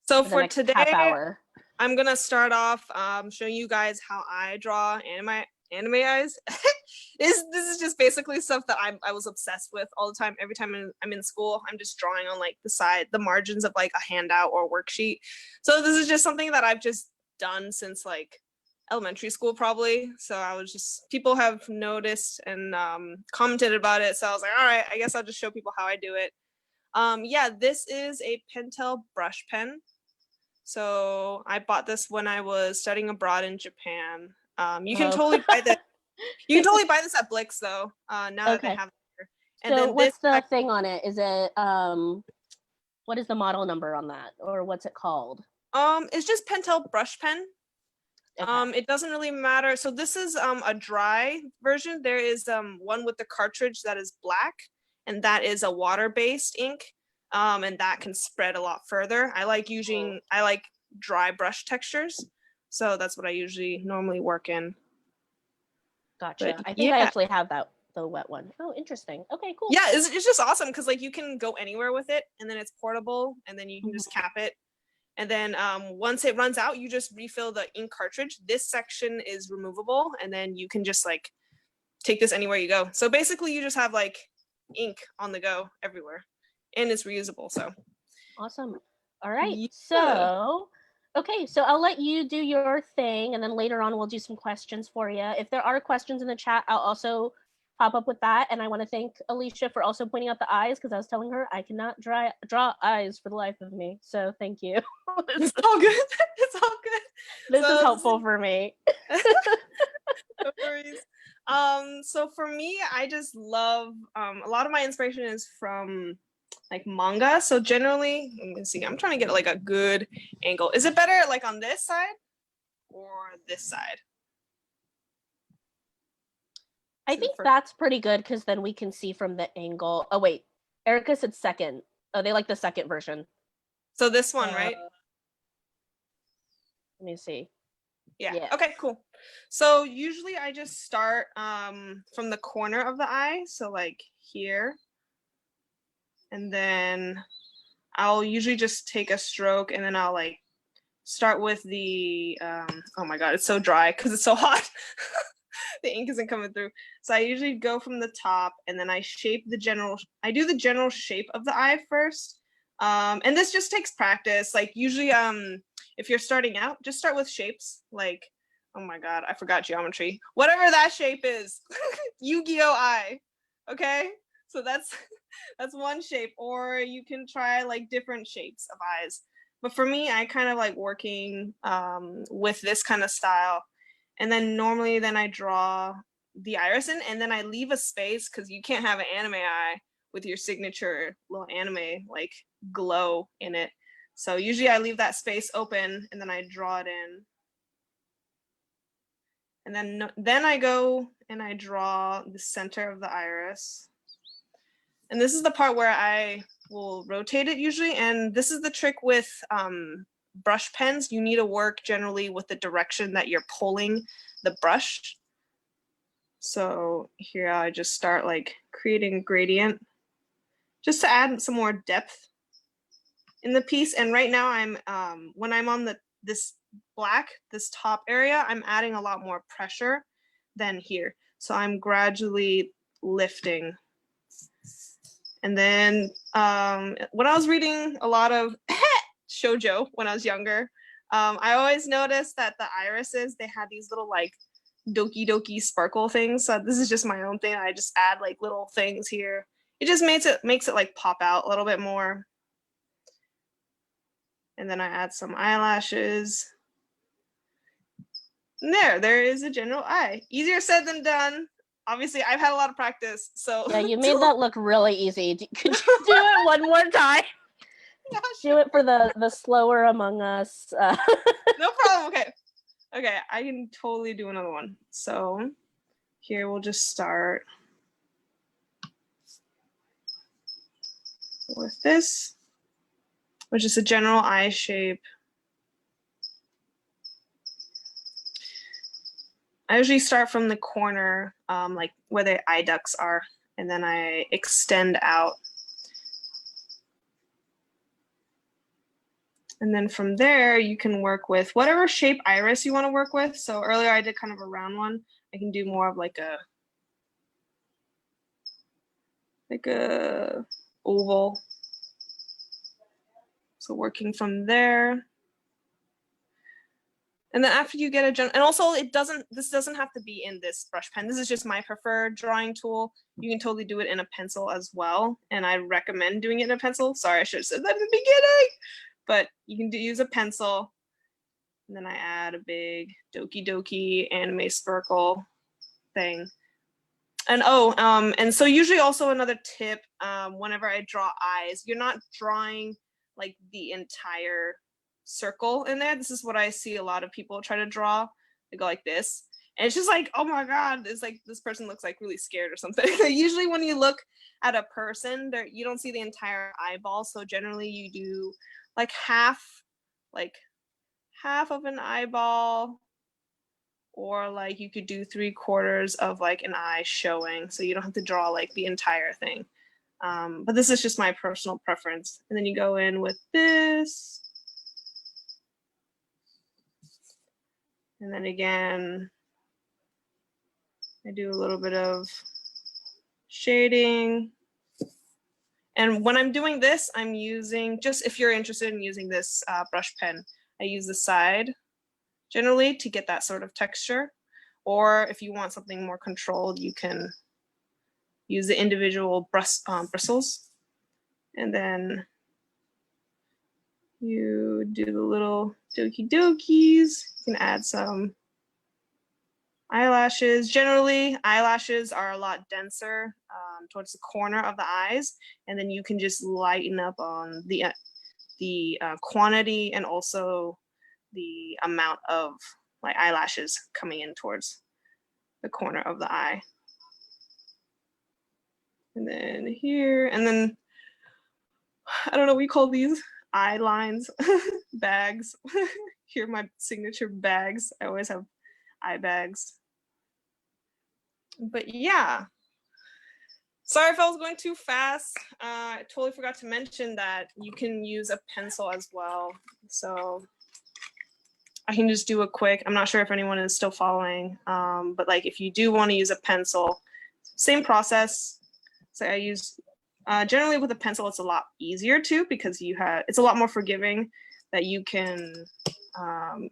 So for the for next today, half hour. I'm gonna start off showing you guys how I draw anime eyes. This is just basically stuff that I was obsessed with all the time. Every time I'm in school, I'm just drawing on like the margins of like a handout or worksheet. So this is just something that I've just done since like elementary school probably. So I was just, people have noticed and commented about it. So I was like, all right, I guess I'll just show people how I do it. Yeah, this is a Pintle Brush Pen. So I bought this when I was studying abroad in Japan. You can totally buy this. You can totally buy this at Blix though. Now that they have it here. And so then what's the thing on it? Is it what is the model number on that, or what's it called? It's just Pentel Brush Pen. Okay. It doesn't really matter. So this is a dry version. There is one with the cartridge that is black, and that is a water-based ink. And that can spread a lot further. I like dry brush textures, so that's what I usually normally work in. Gotcha. But, I think I actually have the wet one. Oh, interesting. Okay, cool. Yeah, it's just awesome because like you can go anywhere with it, and then it's portable, and then you can just cap it. And then once it runs out, you just refill the ink cartridge. This section is removable, and then you can just like take this anywhere you go. So basically you just have like ink on the go everywhere, and it's reusable. So awesome. All right. Yeah. So I'll let you do your thing, and then later on we'll do some questions for you. If there are questions in the chat, I'll also pop up with that. And I want to thank Alicia for also pointing out the eyes, because I was telling her I cannot draw eyes for the life of me. So thank you. It's all good. It's all good. This is helpful for me. No worries. So for me, I just love a lot of my inspiration is from like manga. So generally, let me see, I'm trying to get like a good angle. Is it better like on this side or this side? I think that's pretty good, because then we can see from the angle. Oh wait, Erica said second. Oh, they like the second version. So this one, right? Let me see. Yeah. Okay, cool. So usually I just start from the corner of the eye, so like here. And then I'll usually just take a stroke, and then I'll like start with the oh my god, it's so dry because it's so hot. The ink isn't coming through. So I usually go from the top, and then I do the general shape of the eye first. And this just takes practice. Like usually if you're starting out, just start with shapes like, oh my god, I forgot geometry. Whatever that shape is. Yu-Gi-Oh eye. Okay? So that's one shape. Or you can try like different shapes of eyes. But for me, I kind of like working with this kind of style. And then normally I draw the iris in, and then I leave a space, because you can't have an anime eye with your signature little anime like glow in it. So usually I leave that space open, and then I draw it in. And then I go and I draw the center of the iris. And this is the part where I will rotate it usually. And this is the trick with brush pens. You need to work generally with the direction that you're pulling the brush. So here I just start like creating a gradient just to add some more depth in the piece. And right now I'm when I'm on this top area, I'm adding a lot more pressure than here. So I'm gradually lifting. And then when I was reading a lot of shoujo when I was younger, I always noticed that the irises, they had these little like doki doki sparkle things. So this is just my own thing. I just add like little things here. It just makes it like pop out a little bit more. And then I add some eyelashes. And there is a general eye. Easier said than done. Obviously, I've had a lot of practice, so yeah, you made that look really easy. Could you do it one more time? Yeah, sure. Do it for the slower among us. No problem. Okay, I can totally do another one. So here we'll just start with this, which is a general eye shape. I usually start from the corner, like where the eye ducts are, and then I extend out. And then from there, you can work with whatever shape iris you want to work with. So earlier I did kind of a round one. I can do more of like a oval. So working from there. And then after you get a general, and also this doesn't have to be in this brush pen. This is just my preferred drawing tool. You can totally do it in a pencil as well. And I recommend doing it in a pencil. Sorry, I should have said that in the beginning. But you can use a pencil. And then I add a big Doki Doki anime sparkle thing. And and so usually also another tip, whenever I draw eyes, you're not drawing like the entire circle in there. This is what I see a lot of people try to draw. They go like this. And it's just like, oh my God, it's like this person looks like really scared or something. Usually when you look at a person, you don't see the entire eyeball. So generally you do like half of an eyeball, or like you could do 3/4 of like an eye showing. So you don't have to draw like the entire thing. But this is just my personal preference. And then you go in with this. And then again, I do a little bit of shading. And when I'm doing this, I'm using, just if you're interested in using this brush pen, I use the side generally to get that sort of texture. Or if you want something more controlled, you can use the individual bristles. And then you do the little doki dokis. You can add some eyelashes. Generally, eyelashes are a lot denser towards the corner of the eyes, and then you can just lighten up on the quantity and also the amount of like eyelashes coming in towards the corner of the eye. And then here, and then I don't know what you call these, eye lines, bags. Here are my signature bags. I always have eye bags. But yeah, sorry if I was going too fast. I totally forgot to mention that you can use a pencil as well. So I can just do a quick, I'm not sure if anyone is still following, but like if you do want to use a pencil, same process. So I use, generally with a pencil, it's a lot easier too, because it's a lot more forgiving that you can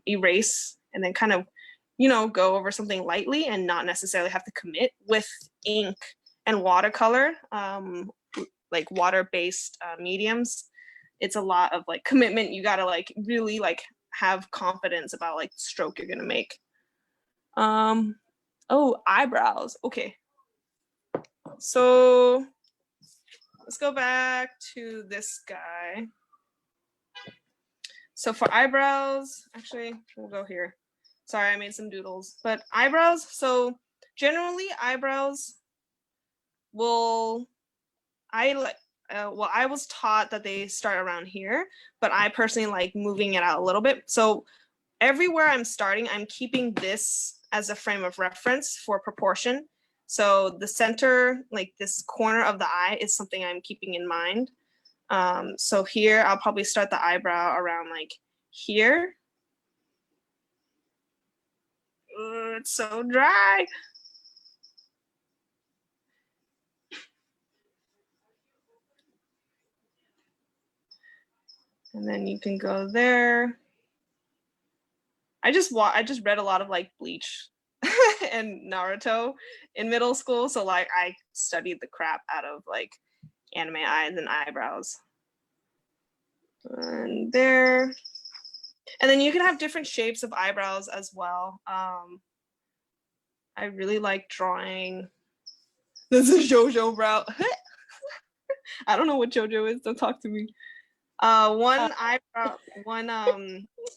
erase and then kind of, go over something lightly and not necessarily have to commit. With ink and watercolor, like water-based mediums, it's a lot of like commitment. You gotta like really like have confidence about like the stroke you're gonna make. Oh, eyebrows. Okay. So let's go back to this guy. So for eyebrows, actually, we'll go here. Sorry, I made some doodles. But eyebrows, so generally eyebrows I was taught that they start around here, but I personally like moving it out a little bit. So everywhere I'm starting, I'm keeping this as a frame of reference for proportion. So the center, like this corner of the eye, is something I'm keeping in mind. So here, I'll probably start the eyebrow around like here. It's so dry. And then you can go there. I just read a lot of like Bleach and Naruto in middle school, so like I studied the crap out of like anime eyes and eyebrows. And there. And then you can have different shapes of eyebrows as well. I really like drawing. This is JoJo brow. I don't know what JoJo is. Don't talk to me. One eyebrow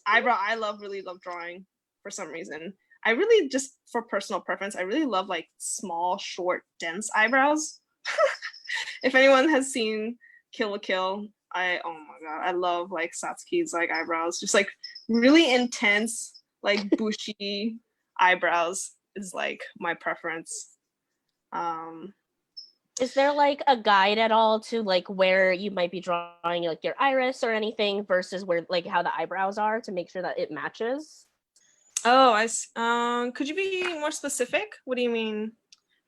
I really love drawing for some reason. I really, just for personal preference, I really love like small, short, dense eyebrows. If anyone has seen Kill la Kill, oh my god, I love like Satsuki's like eyebrows. Just like really intense, like bushy eyebrows is like my preference. Is there like a guide at all to like where you might be drawing like your iris or anything versus where like how the eyebrows are to make sure that it matches? Oh, could you be more specific? What do you mean?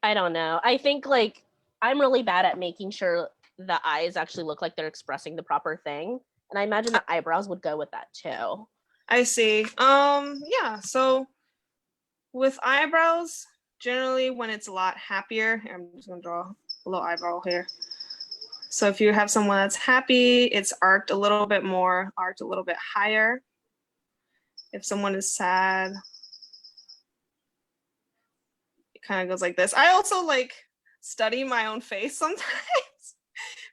I don't know. I think like I'm really bad at making sure the eyes actually look like they're expressing the proper thing. And I imagine the eyebrows would go with that too. I see. Yeah, so with eyebrows, generally when it's a lot happier, here, I'm just gonna draw a little eyebrow here. So if you have someone that's happy, it's arced a little bit more, arced a little bit higher. If someone is sad, it kind of goes like this. I also like study my own face sometimes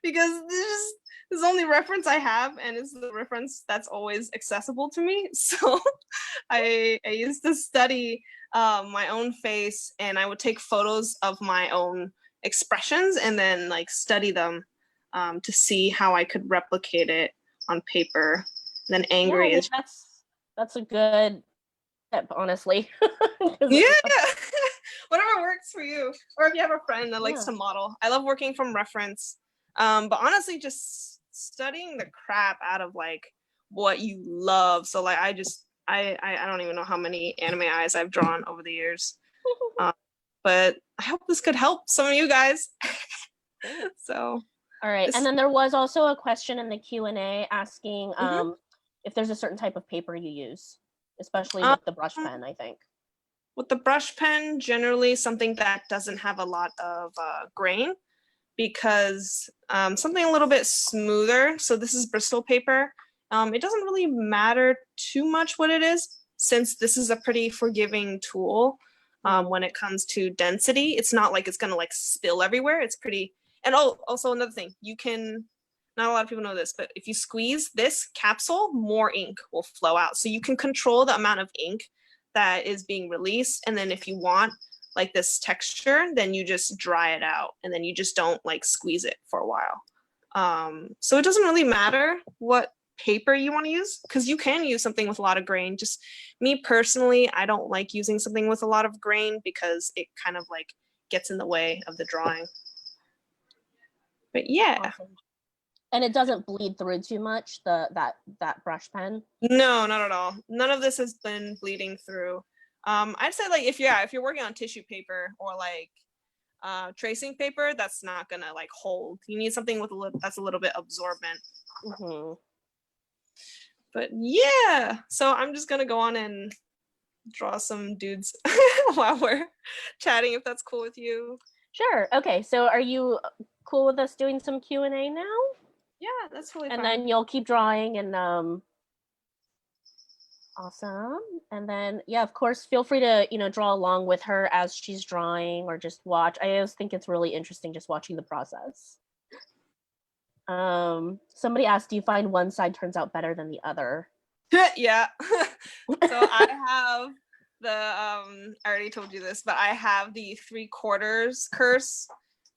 because this is the only reference I have, and it's the reference that's always accessible to me. So I used to study my own face, and I would take photos of my own expressions and then like study them to see how I could replicate it on paper. And then angry is that's a good tip, honestly. yeah. Whatever works for you, or if you have a friend that likes to model. I love working from reference, but honestly, just studying the crap out of like what you love. So like I don't even know how many anime eyes I've drawn over the years, but I hope this could help some of you guys. So all right, and then there was also a question in the Q&A asking if there's a certain type of paper you use, especially with the brush pen, I think. With the brush pen, generally something that doesn't have a lot of grain, because something a little bit smoother. So this is Bristol paper. It doesn't really matter too much what it is, since this is a pretty forgiving tool when it comes to density. It's not like it's gonna like spill everywhere. It's pretty, and also another thing, you can, not a lot of people know this, but if you squeeze this capsule, more ink will flow out. So you can control the amount of ink that is being released. And then if you want like this texture, then you just dry it out, and then you just don't like squeeze it for a while. So it doesn't really matter what paper you want to use, because you can use something with a lot of grain. Just me personally, I don't like using something with a lot of grain because it kind of like gets in the way of the drawing. But yeah. Awesome. And it doesn't bleed through too much, that brush pen? No, not at all. None of this has been bleeding through. I'd say like if you're working on tissue paper or like tracing paper, that's not gonna like hold. You need something with that's a little bit absorbent. But yeah, so I'm just gonna go on and draw some dudes while we're chatting, if that's cool with you. Sure. Okay, so are you cool with us doing some Q&A now? Yeah, that's totally fine. And then you'll keep drawing, and awesome. And then yeah, of course, feel free to draw along with her as she's drawing, or just watch. I always think it's really interesting just watching the process. Somebody asked, do you find one side turns out better than the other? Yeah. So I have I already told you this, but I have the 3/4 curse.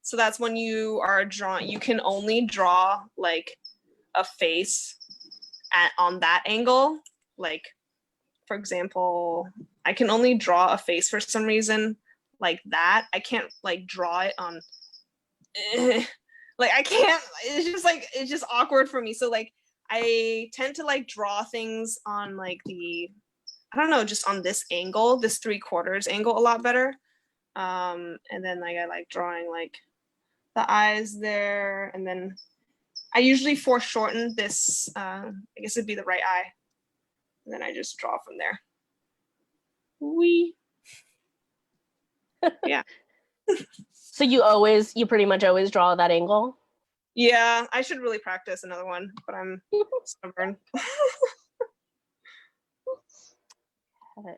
So that's when you are drawing, you can only draw like a face on that angle. Like, for example, I can only draw a face for some reason like that. I can't like draw it on, like I can't, it's just awkward for me. So like I tend to like draw things on like I don't know, just on this angle, this 3/4 angle a lot better. And then like I like drawing like the eyes there, and then I usually foreshorten this, I guess it'd be the right eye, and then I just draw from there. Wee. Yeah. So you pretty much always draw that angle? Yeah, I should really practice another one, but I'm stubborn. Okay.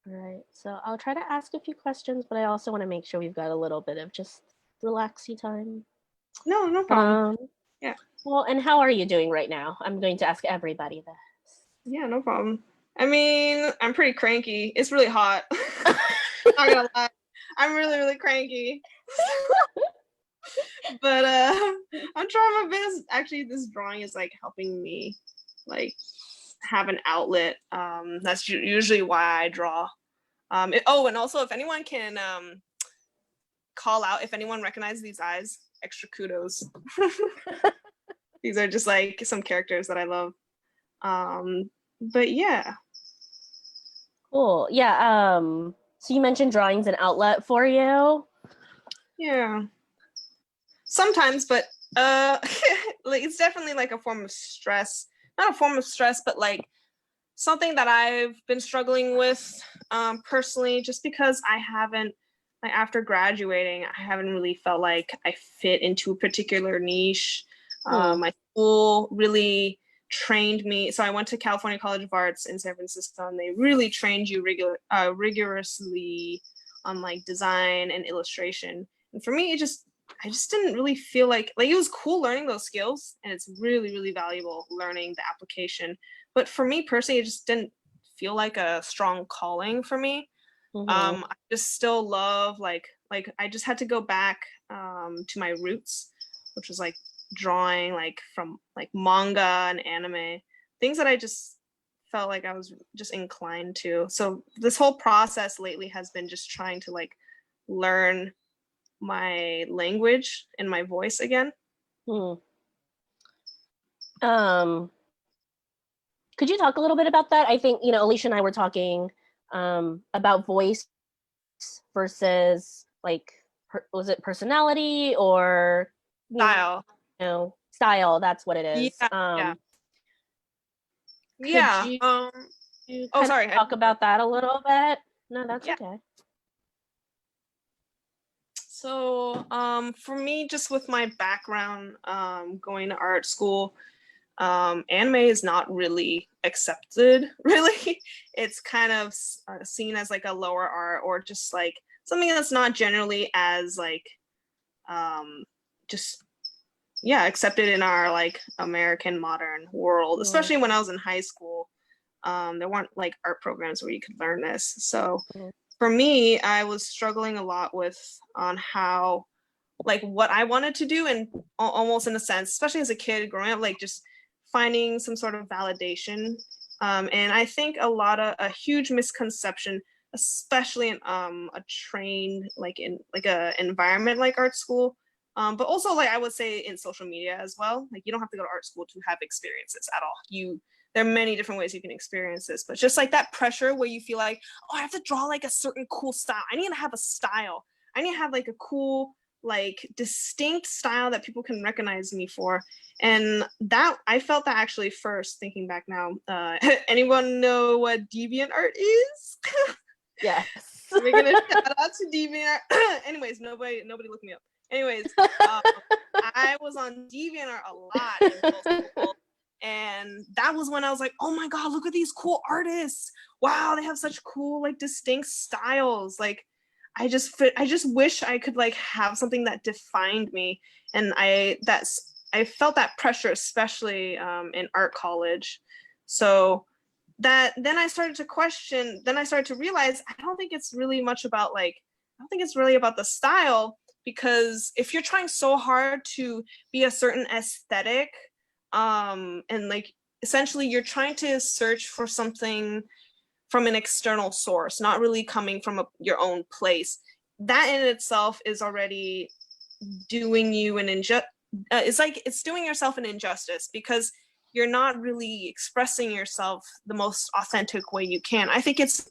All right, so I'll try to ask a few questions, but I also want to make sure we've got a little bit of just relaxy time. No problem. Yeah. Well, and how are you doing right now? I'm going to ask everybody this. Yeah, no problem. I mean, I'm pretty cranky. It's really hot. Not gonna lie. I'm really, really cranky. But I'm trying my best. Actually, this drawing is like helping me like have an outlet. That's usually why I draw. And also if anyone can call out if anyone recognizes these eyes, extra kudos. These are just like some characters that I love. But yeah. Cool. Yeah. So you mentioned drawing's an outlet for you. Yeah. Sometimes, but like it's definitely like a form of stress. Not a form of stress, but like something that I've been struggling with personally, just because I haven't, like after graduating, I haven't really felt like I fit into a particular niche. My school really trained me. So I went to California College of Arts in San Francisco, and they really trained you rigorously on like design and illustration. And for me, I just didn't really feel like it was cool learning those skills, and it's really, really valuable learning the application. But for me personally, it just didn't feel like a strong calling for me. I just still love like I just had to go back to my roots, which was like drawing like from like manga and anime, things that I just felt like I was just inclined to. So this whole process lately has been just trying to like learn my language and my voice again. Could you talk a little bit about that? I think, Alicia and I were talking about voice versus like, was it personality or Style? Style. That's what it is. Yeah. Could you sorry. talk about that a little bit? No, that's okay. So for me, just with my background going to art school, anime is not really accepted, really. It's kind of seen as like a lower art, or just like something that's not generally as like just accepted in our like American modern world, especially when I was in high school. There weren't like art programs where you could learn this. So for me, I was struggling a lot on how, like what I wanted to do, and almost in a sense, especially as a kid growing up, like just finding some sort of validation. And I think a huge misconception, especially in a trained, like in like a environment like art school, but also like I would say in social media as well. Like you don't have to go to art school to have experiences at all. There are many different ways you can experience this, but just like that pressure where you feel like, oh, I have to draw like a certain cool style. I need to have a style. I need to have like a cool, like distinct style that people can recognize me for. And that I felt that actually first, thinking back now. Anyone know what DeviantArt is? Yes. We're gonna shout out to DeviantArt. Anyways, nobody look me up. Anyways, I was on DeviantArt a lot in middle school. And that was when I was like, oh my God, look at these cool artists. Wow, they have such cool, like distinct styles. Like I just wish I could like have something that defined me. And I felt that pressure, especially in art college. So then I started to realize I don't think it's really about the style, because if you're trying so hard to be a certain aesthetic, and like essentially you're trying to search for something from an external source, not really coming from your own place, that in itself is already doing you it's doing yourself an injustice, because you're not really expressing yourself the most authentic way you can. I think it's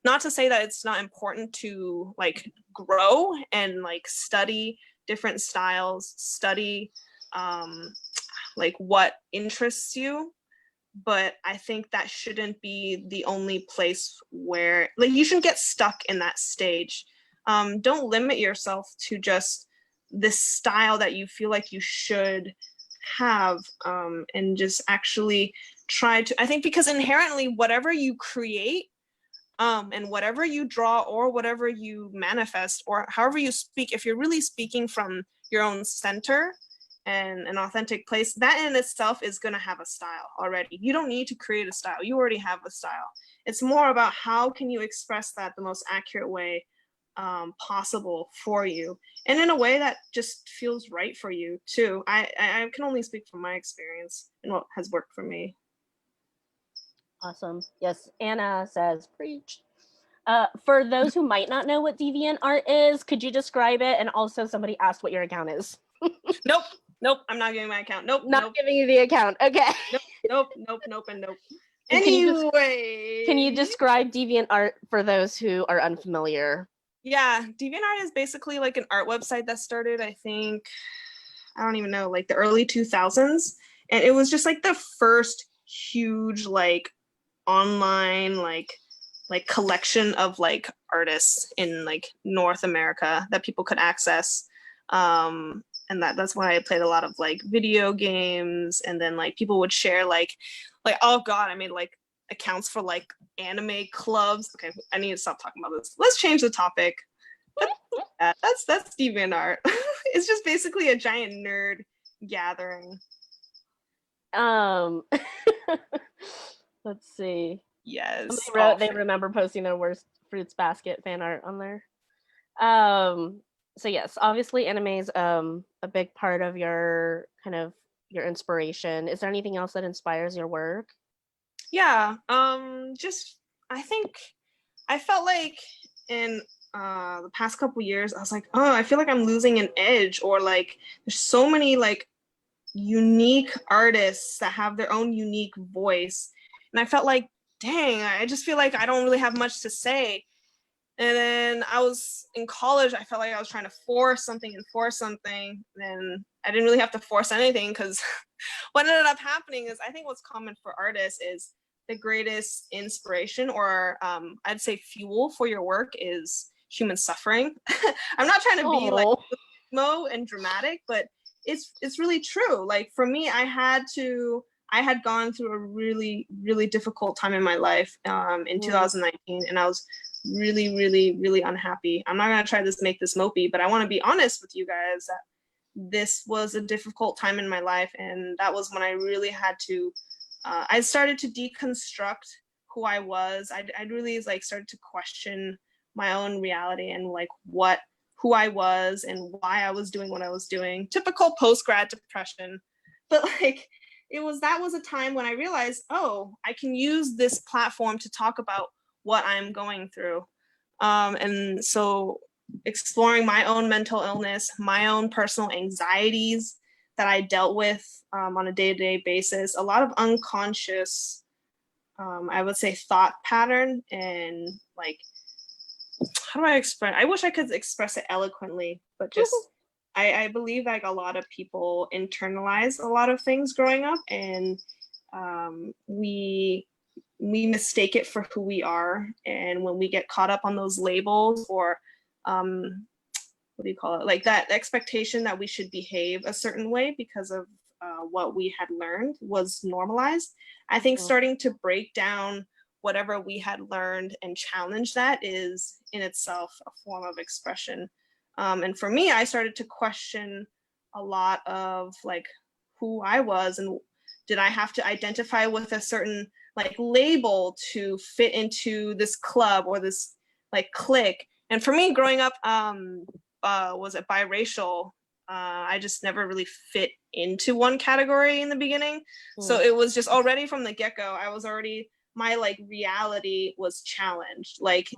not to say that it's not important to like grow and like study different styles, study like what interests you, but I think that shouldn't be the only place where, like, you shouldn't get stuck in that stage. Don't limit yourself to just this style that you feel like you should have, and just actually try to, I think, because inherently whatever you create, and whatever you draw or whatever you manifest or however you speak, if you're really speaking from your own center and an authentic place, that in itself is going to have a style already. You don't need to create a style. You already have a style. It's more about how can you express that the most accurate way possible for you, and in a way that just feels right for you too. I can only speak from my experience and what has worked for me. Awesome. Yes, Anna says preach. For those who might not know what DeviantArt is, could you describe it? And also, somebody asked what your account is. Nope. I'm not giving my account. Not giving you the account. Okay. Nope. And nope. Anyway, can you describe DeviantArt for those who are unfamiliar? Yeah, DeviantArt is basically like an art website that started, I think, I don't even know, like the early 2000s, and it was just like the first huge like online like collection of like artists in like North America that people could access. And that's why I played a lot of like video games, and then like people would share like oh god, I made like accounts for like anime clubs. Okay, I need to stop talking about this. Let's change the topic. That's DeviantArt. It's just basically a giant nerd gathering. Let's see. Yes. They remember posting their worst fruits basket fan art on there. So yes, obviously anime is a big part of your kind of your inspiration. Is there anything else that inspires your work? Yeah. Just I think I felt like in the past couple years, I was like, oh, I feel like I'm losing an edge, or like there's so many like unique artists that have their own unique voice. And I felt like, dang, I just feel like I don't really have much to say. And then I was in college, I felt like I was trying to force something. Then I didn't really have to force anything, because what ended up happening is, I think what's common for artists is the greatest inspiration, or I'd say fuel for your work, is human suffering. I'm not trying to be like emo and dramatic, but it's really true. Like for me, I had gone through a really, really difficult time in my life in 2019, and I was really, really, really unhappy. I'm not gonna try to make this mopey, but I want to be honest with you guys that this was a difficult time in my life, and that was when I really had to I started to deconstruct who I was. I really like started to question my own reality and like who I was and why I was doing what I was doing. Typical post-grad depression. But like that was a time when I realized, oh, I can use this platform to talk about what I'm going through. And so exploring my own mental illness, my own personal anxieties that I dealt with on a day-to-day basis, a lot of unconscious, I would say, thought pattern, and like, how do I express? I wish I could express it eloquently, but just I believe like a lot of people internalize a lot of things growing up, and we mistake it for who we are. And when we get caught up on those labels, or what do you call it? Like that expectation that we should behave a certain way because of what we had learned was normalized. I think starting to break down whatever we had learned and challenge that is in itself a form of expression. And for me, I started to question a lot of like who I was, and did I have to identify with a certain like label to fit into this club or this like clique. And for me, growing up, was it biracial? I just never really fit into one category in the beginning. So it was just already from the get-go, my like reality was challenged. Like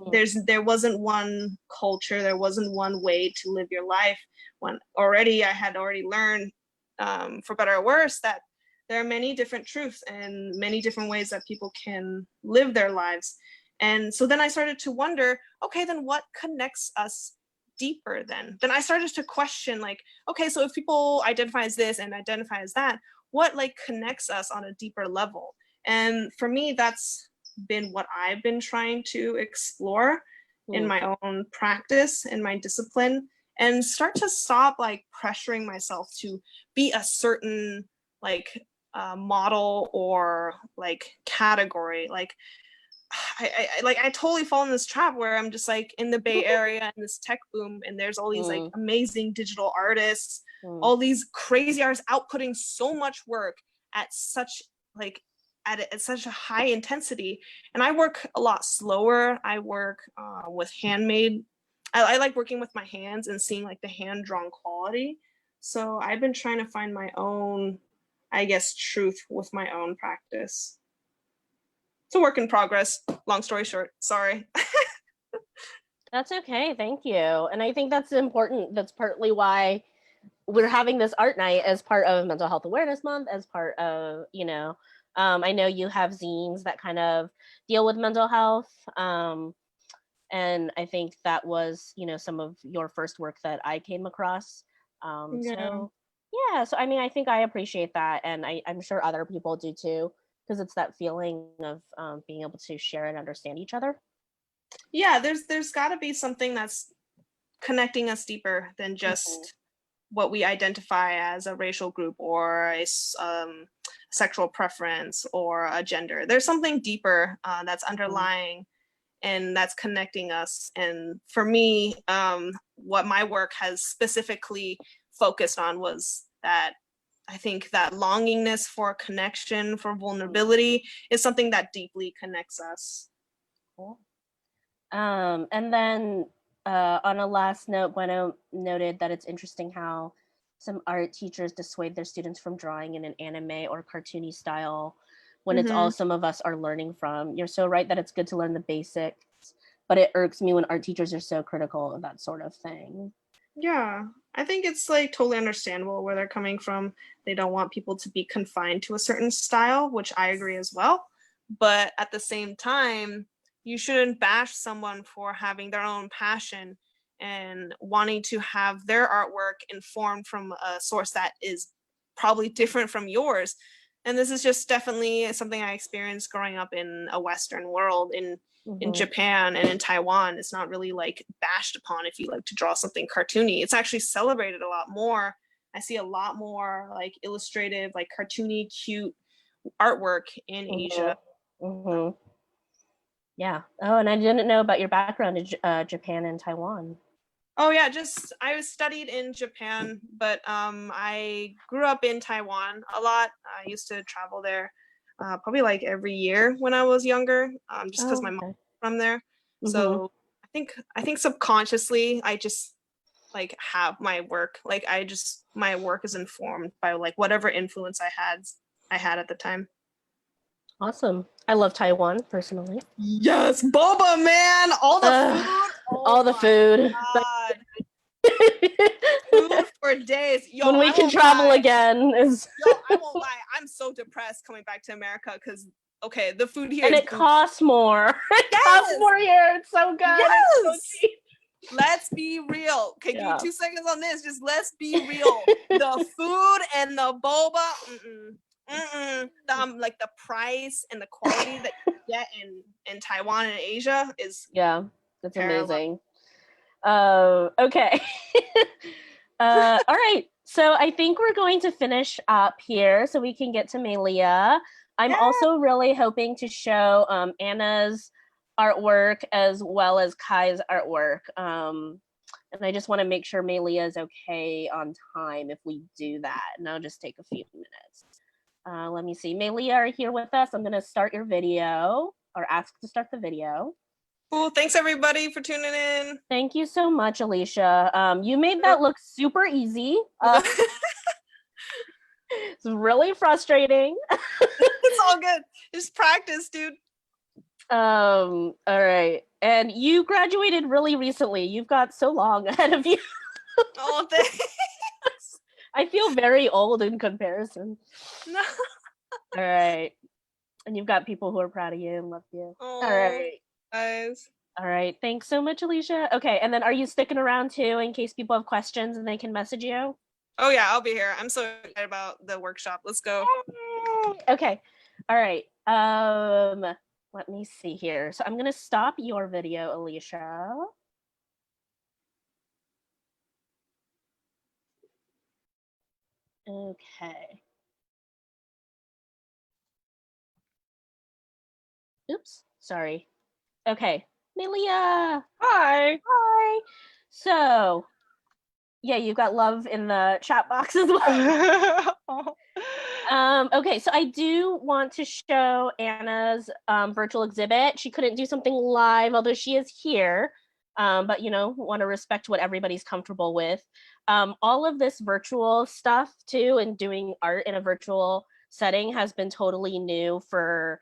there wasn't one culture, there wasn't one way to live your life, when I had already learned, for better or worse, that there are many different truths and many different ways that people can live their lives. And so then I started to wonder, okay, then what connects us deeper then? Then I started to question, like, okay, so if people identify as this and identify as that, what like connects us on a deeper level? And for me, that's been what I've been trying to explore in my own practice and my discipline, and start to stop like pressuring myself to be a certain like model or like category. Like I totally fall in this trap where I'm just like in the Bay Area in this tech boom, and there's all these like amazing digital artists, all these crazy artists outputting so much work at such like at such a high intensity, and I work a lot slower. I work with handmade. I like working with my hands and seeing like the hand drawn quality. So I've been trying to find my own, I guess, truth with my own practice. It's a work in progress. Long story short, sorry. That's okay. Thank you. And I think that's important. That's partly why we're having this art night as part of Mental Health Awareness Month, as part of, I know you have zines that kind of deal with mental health. And I think that was, some of your first work that I came across. Yeah. So, yeah. So, I mean, I think I appreciate that. And I'm sure other people do too, because it's that feeling of being able to share and understand each other. Yeah, there's got to be something that's connecting us deeper than Mm-hmm. just what we identify as a racial group or a sexual preference or a gender. There's something deeper that's underlying and that's connecting us. And for me, what my work has specifically focused on was that I think that longingness for connection, for vulnerability, is something that deeply connects us. Cool. And then on a last note, Bueno noted that it's interesting how some art teachers dissuade their students from drawing in an anime or cartoony style when it's all Mm-hmm. some of us are learning from. You're so right that it's good to learn the basics, but it irks me when art teachers are so critical of that sort of thing. Yeah, I think it's like totally understandable where they're coming from. They don't want people to be confined to a certain style, which I agree as well. But at the same time, you shouldn't bash someone for having their own passion and wanting to have their artwork informed from a source that is probably different from yours. And this is just definitely something I experienced growing up in a Western world in Mm-hmm. Japan and in Taiwan. It's not really like bashed upon if you like to draw something cartoony. It's actually celebrated a lot more. I see a lot more like illustrative, like cartoony, cute artwork in Asia. Mm-hmm. Mm-hmm. Yeah. Oh, and I didn't know about your background in Japan and Taiwan. Oh yeah, just I studied in Japan, but I grew up in Taiwan a lot. I used to travel there probably like every year when I was younger, just because Oh, my mom's okay. from there. Mm-hmm. So I think subconsciously I just like have my work like my work is informed by like whatever influence I had at the time. Awesome. I love Taiwan personally. Yes, boba man, all the food. Oh All the my food. god, food for days. Yo, When we I can won't travel lie. again is Yo, I won't lie. I'm so depressed coming back to America because okay, the food here and is it bougie. costs more. It costs Yes, more here. It's so good. It's so yes. cheap. Let's be real. Okay, give me Yeah. 2 seconds on this. Just let's be real. The food and the boba, like the price and the quality that you get in Taiwan and Asia is Yeah. That's parallel. amazing. Okay. All right. So I think we're going to finish up here so we can get to Maylea. I'm Yeah. also really hoping to show Anna's artwork as well as Kai's artwork. And I just want to make sure Maylea is okay on time if we do that. And I'll just take a few minutes. Let me see. Maylea are here with us. I'm going to start your video or ask to start the video. Cool. Thanks everybody for tuning in. Thank you so much, Alicia. You made that look super easy. It's really frustrating. It's all good. Just practice, dude. All right. And you graduated really recently. You've got so long ahead of you. Oh, thanks. I feel very old in comparison. No. All right. And you've got people who are proud of you and love you. All Oh, right. guys. All right. Thanks so much, Alicia. Okay. And then are you sticking around too in case people have questions and they can message you? Oh yeah, I'll be here. I'm so excited about the workshop. Let's go. Okay. All right. Let me see here. So I'm going to stop your video, Alicia. Okay. Oops. Sorry. Okay. Maylea. Hi. Hi. So, yeah, you've got love in the chat box as well. Okay, so I do want to show Anna's virtual exhibit. She couldn't do something live, although she is here. But want to respect what everybody's comfortable with. All of this virtual stuff too, and doing art in a virtual setting has been totally new for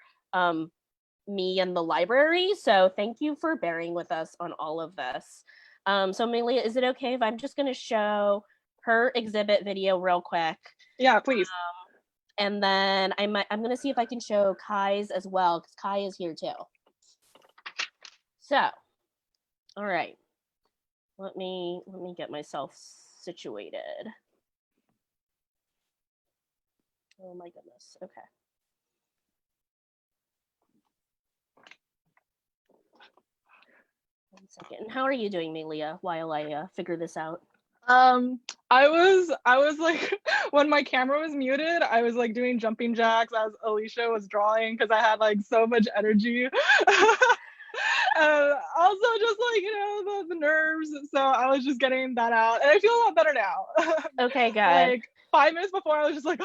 me and the library. So thank you for bearing with us on all of this. So Maylea, is it okay if I'm just going to show her exhibit video real quick? Yeah, please. And then I'm going to see if I can show Kai's as well, because Kai is here too. So, all right. Let me get myself situated. Oh my goodness. Okay. One second. How are you doing, Maylea, while I figure this out? I was like, when my camera was muted, I was like doing jumping jacks as Alicia was drawing because I had like so much energy. Also just like, you know, the nerves. So I was just getting that out and I feel a lot better now. Okay, good. Like 5 minutes before I was just like,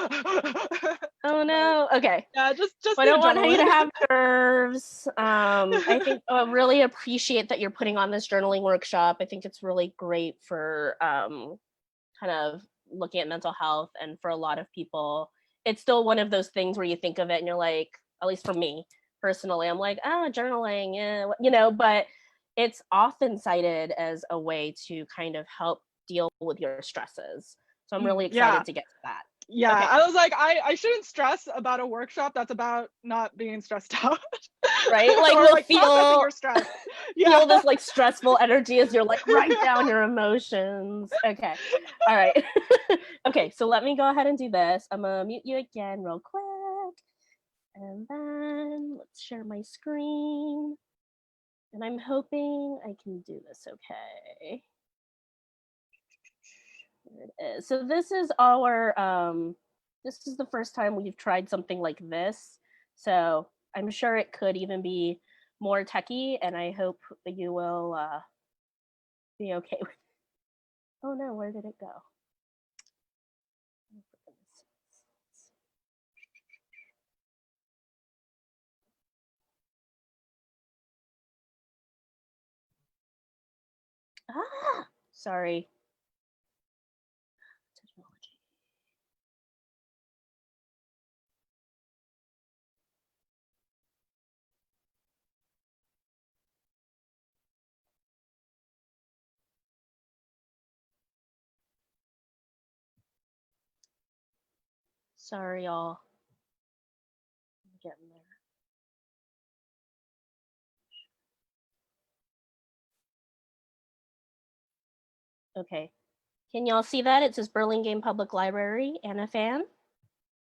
oh no. Okay. Yeah, just I don't want you to have nerves. I think I really appreciate that you're putting on this journaling workshop. I think it's really great for kind of looking at mental health, and for a lot of people, it's still one of those things where you think of it and you're like, at least for me personally, I'm like, journaling, yeah, you know, but it's often cited as a way to kind of help deal with your stresses. So I'm really excited to get to that. Yeah, okay. I was like, I shouldn't stress about a workshop that's about not being stressed out. Right? Like you'll like feel your stress. Feel this like stressful energy as you're like write down your emotions. Okay. All right. Okay, so let me go ahead and do this. I'm gonna mute you again real quick. And then let's share my screen. And I'm hoping I can do this okay. There it is. So this is our this is the first time we've tried something like this. So I'm sure it could even be more techie, and I hope that you will be okay with it. Oh no, where did it go? Ah, sorry. Technology. Sorry, y'all. I'm getting there. Okay. Can y'all see that? It says Burlingame Public Library and a Phan.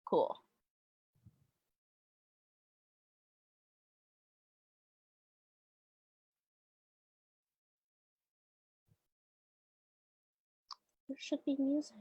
Cool. There should be music.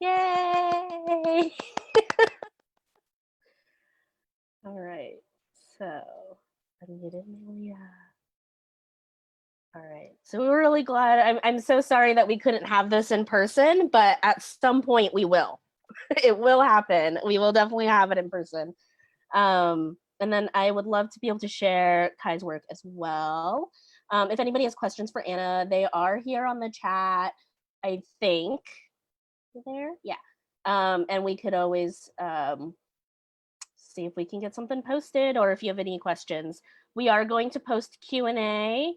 Yay! All right, so unmuted Maylea. All right, so we're really glad. I'm so sorry that we couldn't have this in person, but at some point we will. It will happen. We will definitely have it in person. And then I would love to be able to share Kai's work as well. If anybody has questions for Anna, they are here on the chat, I think. There? Yeah. And we could always see if we can get something posted, or if you have any questions. We are going to post Q&A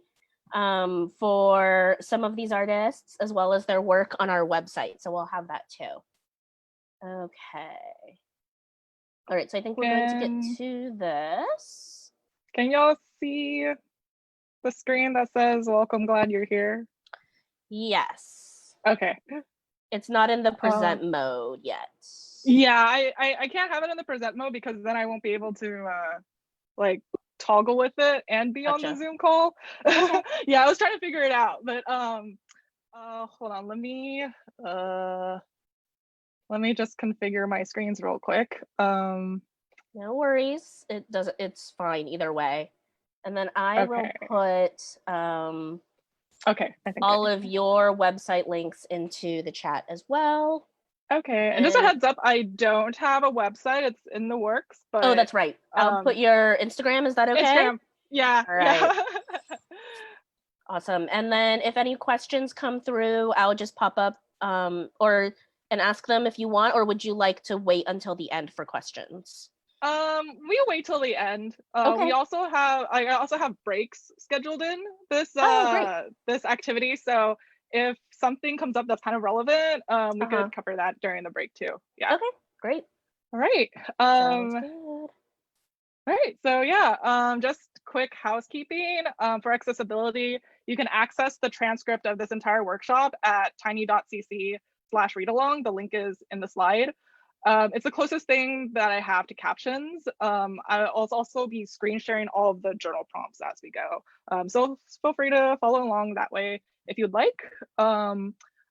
for some of these artists, as well as their work on our website. So we'll have that too. Okay. All right, so I think we're going to get to this. Can y'all see the screen that says welcome, glad you're here? Yes. Okay. It's not in the present mode yet. Yeah, I can't have it in the present mode because then I won't be able to like toggle with it and be on the Zoom call. Okay. Yeah, I was trying to figure it out, but hold on, let me just configure my screens real quick. No worries. It's fine either way. And then I will put okay, I think all of your website links into the chat as well. Okay, and just a heads up, I don't have a website. It's in the works, but oh, that's right. I'll put your Instagram. Is that okay? Instagram. Yeah. All right. Yeah. Awesome. And then if any questions come through, I'll just pop up and ask them if you want, or would you like to wait until the end for questions? We'll wait till the end. Okay. I also have breaks scheduled in this this activity. So if something comes up that's kind of relevant, we could cover that during the break too. Yeah. Okay, great. All right. Sounds good. All right. So yeah, just quick housekeeping. For accessibility, you can access the transcript of this entire workshop at tiny.cc/readalong. The link is in the slide. It's the closest thing that I have to captions. I'll also be screen sharing all of the journal prompts as we go. So feel free to follow along that way if you'd like. I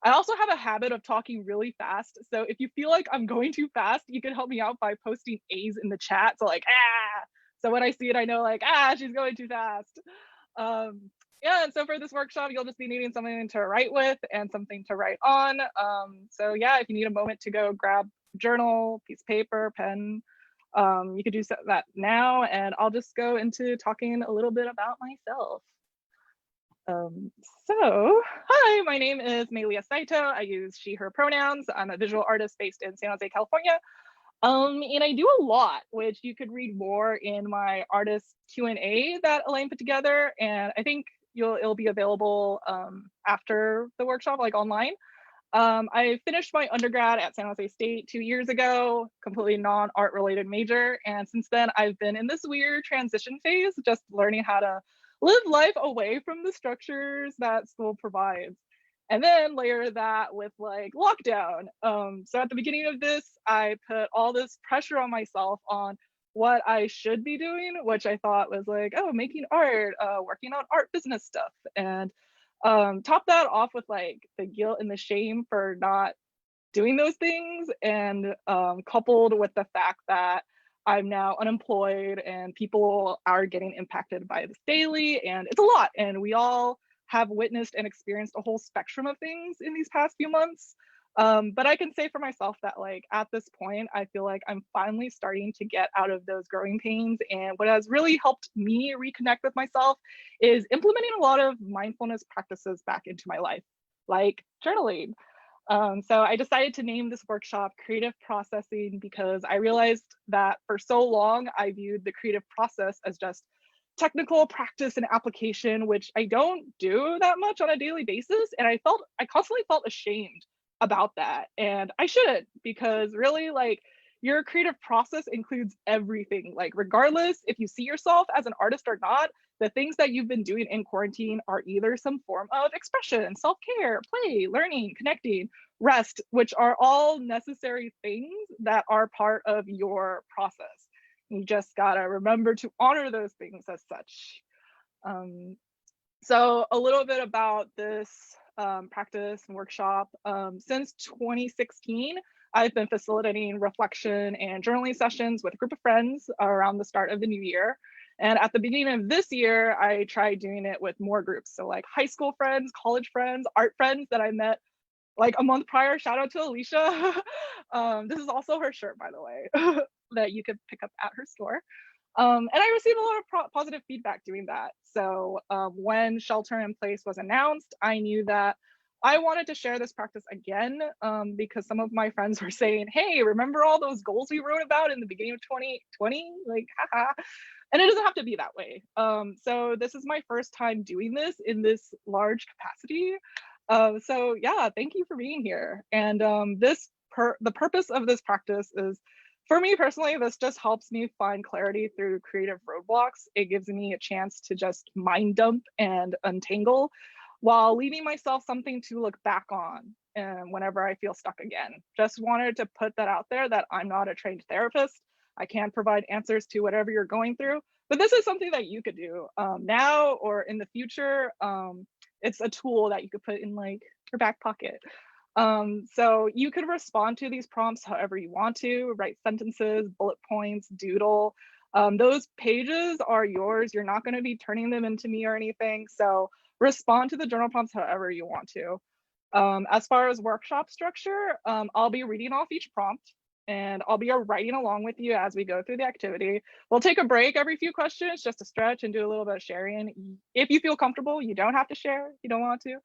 also have a habit of talking really fast. So if you feel like I'm going too fast, you can help me out by posting A's in the chat. So like, ah. So when I see it, I know like, she's going too fast. Yeah, and so for this workshop, you'll just be needing something to write with and something to write on. So yeah, if you need a moment to go grab journal, piece of paper, pen, you could do that now, and I'll just go into talking a little bit about myself. So hi, my name is Maylea Saito. I use she, her pronouns. I'm a visual artist based in San Jose, California. And I do a lot, which you could read more in my artist Q&A that Elaine put together, and I think it'll be available after the workshop, like online. I finished my undergrad at San Jose State 2 years ago, completely non-art related major. And since then, I've been in this weird transition phase, just learning how to live life away from the structures that school provides. And then layer that with like lockdown. So at the beginning of this, I put all this pressure on myself on what I should be doing, which I thought was like, oh, making art, working on art business stuff. And top that off with like the guilt and the shame for not doing those things, and coupled with the fact that I'm now unemployed and people are getting impacted by this daily, and it's a lot, and we all have witnessed and experienced a whole spectrum of things in these past few months. But I can say for myself that like at this point, I feel like I'm finally starting to get out of those growing pains. And what has really helped me reconnect with myself is implementing a lot of mindfulness practices back into my life, like journaling. So I decided to name this workshop Creative Processing because I realized that for so long, I viewed the creative process as just technical practice and application, which I don't do that much on a daily basis. And I constantly felt ashamed about that, and I shouldn't, because really like your creative process includes everything. Like regardless if you see yourself as an artist or not, the things that you've been doing in quarantine are either some form of expression, self-care, play, learning, connecting, rest, which are all necessary things that are part of your process. You just gotta remember to honor those things as such. So a little bit about this practice and workshop. Since 2016, I've been facilitating reflection and journaling sessions with a group of friends around the start of the new year. And at the beginning of this year, I tried doing it with more groups. So like high school friends, college friends, art friends that I met like a month prior. Shout out to Alicia. This is also her shirt, by the way, that you could pick up at her store. And I received a lot of positive feedback doing that. So when shelter in place was announced, I knew that I wanted to share this practice again, because some of my friends were saying, hey, remember all those goals we wrote about in the beginning of 2020? Like, haha. And it doesn't have to be that way. So this is my first time doing this in this large capacity. So yeah, thank you for being here. And the purpose of this practice is, for me personally, this just helps me find clarity through creative roadblocks. It gives me a chance to just mind dump and untangle while leaving myself something to look back on and whenever I feel stuck again. Just wanted to put that out there that I'm not a trained therapist. I can't provide answers to whatever you're going through, but this is something that you could do now or in the future. It's a tool that you could put in like your back pocket. So you could respond to these prompts however you want to, write sentences, bullet points, doodle. Those pages are yours. You're not going to be turning them into me or anything. So respond to the journal prompts however you want to. As far as workshop structure, I'll be reading off each prompt and I'll be writing along with you as we go through the activity. We'll take a break every few questions just to stretch and do a little bit of sharing. If you feel comfortable, you don't have to share if you don't want to.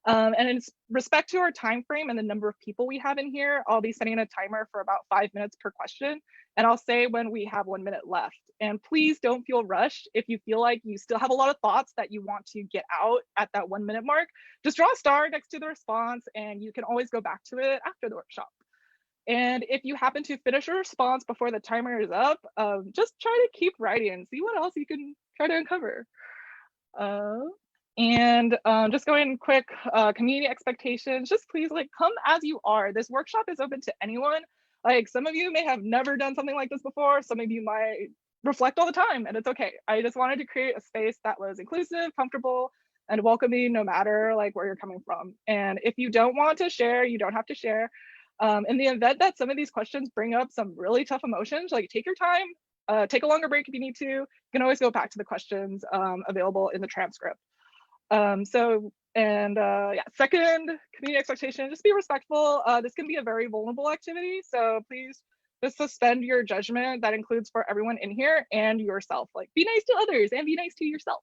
And in respect to our time frame and the number of people we have in here, I'll be setting a timer for about 5 minutes per question. And I'll say when we have 1 minute left. And please don't feel rushed. If you feel like you still have a lot of thoughts that you want to get out at that 1 minute mark, just draw a star next to the response and you can always go back to it after the workshop. And if you happen to finish a response before the timer is up, just try to keep writing and see what else you can try to uncover. And just going quick, community expectations, just please like come as you are. This workshop is open to anyone. Like some of you may have never done something like this before. Some of you might reflect all the time and it's okay. I just wanted to create a space that was inclusive, comfortable, and welcoming no matter like where you're coming from. And if you don't want to share, you don't have to share. In the event that some of these questions bring up some really tough emotions, like take your time, take a longer break if you need to. You can always go back to the questions available in the transcript. Yeah, second, community expectation, just be respectful. This can be a very vulnerable activity, so please just suspend your judgment. That includes for everyone in here and yourself. Like be nice to others and be nice to yourself.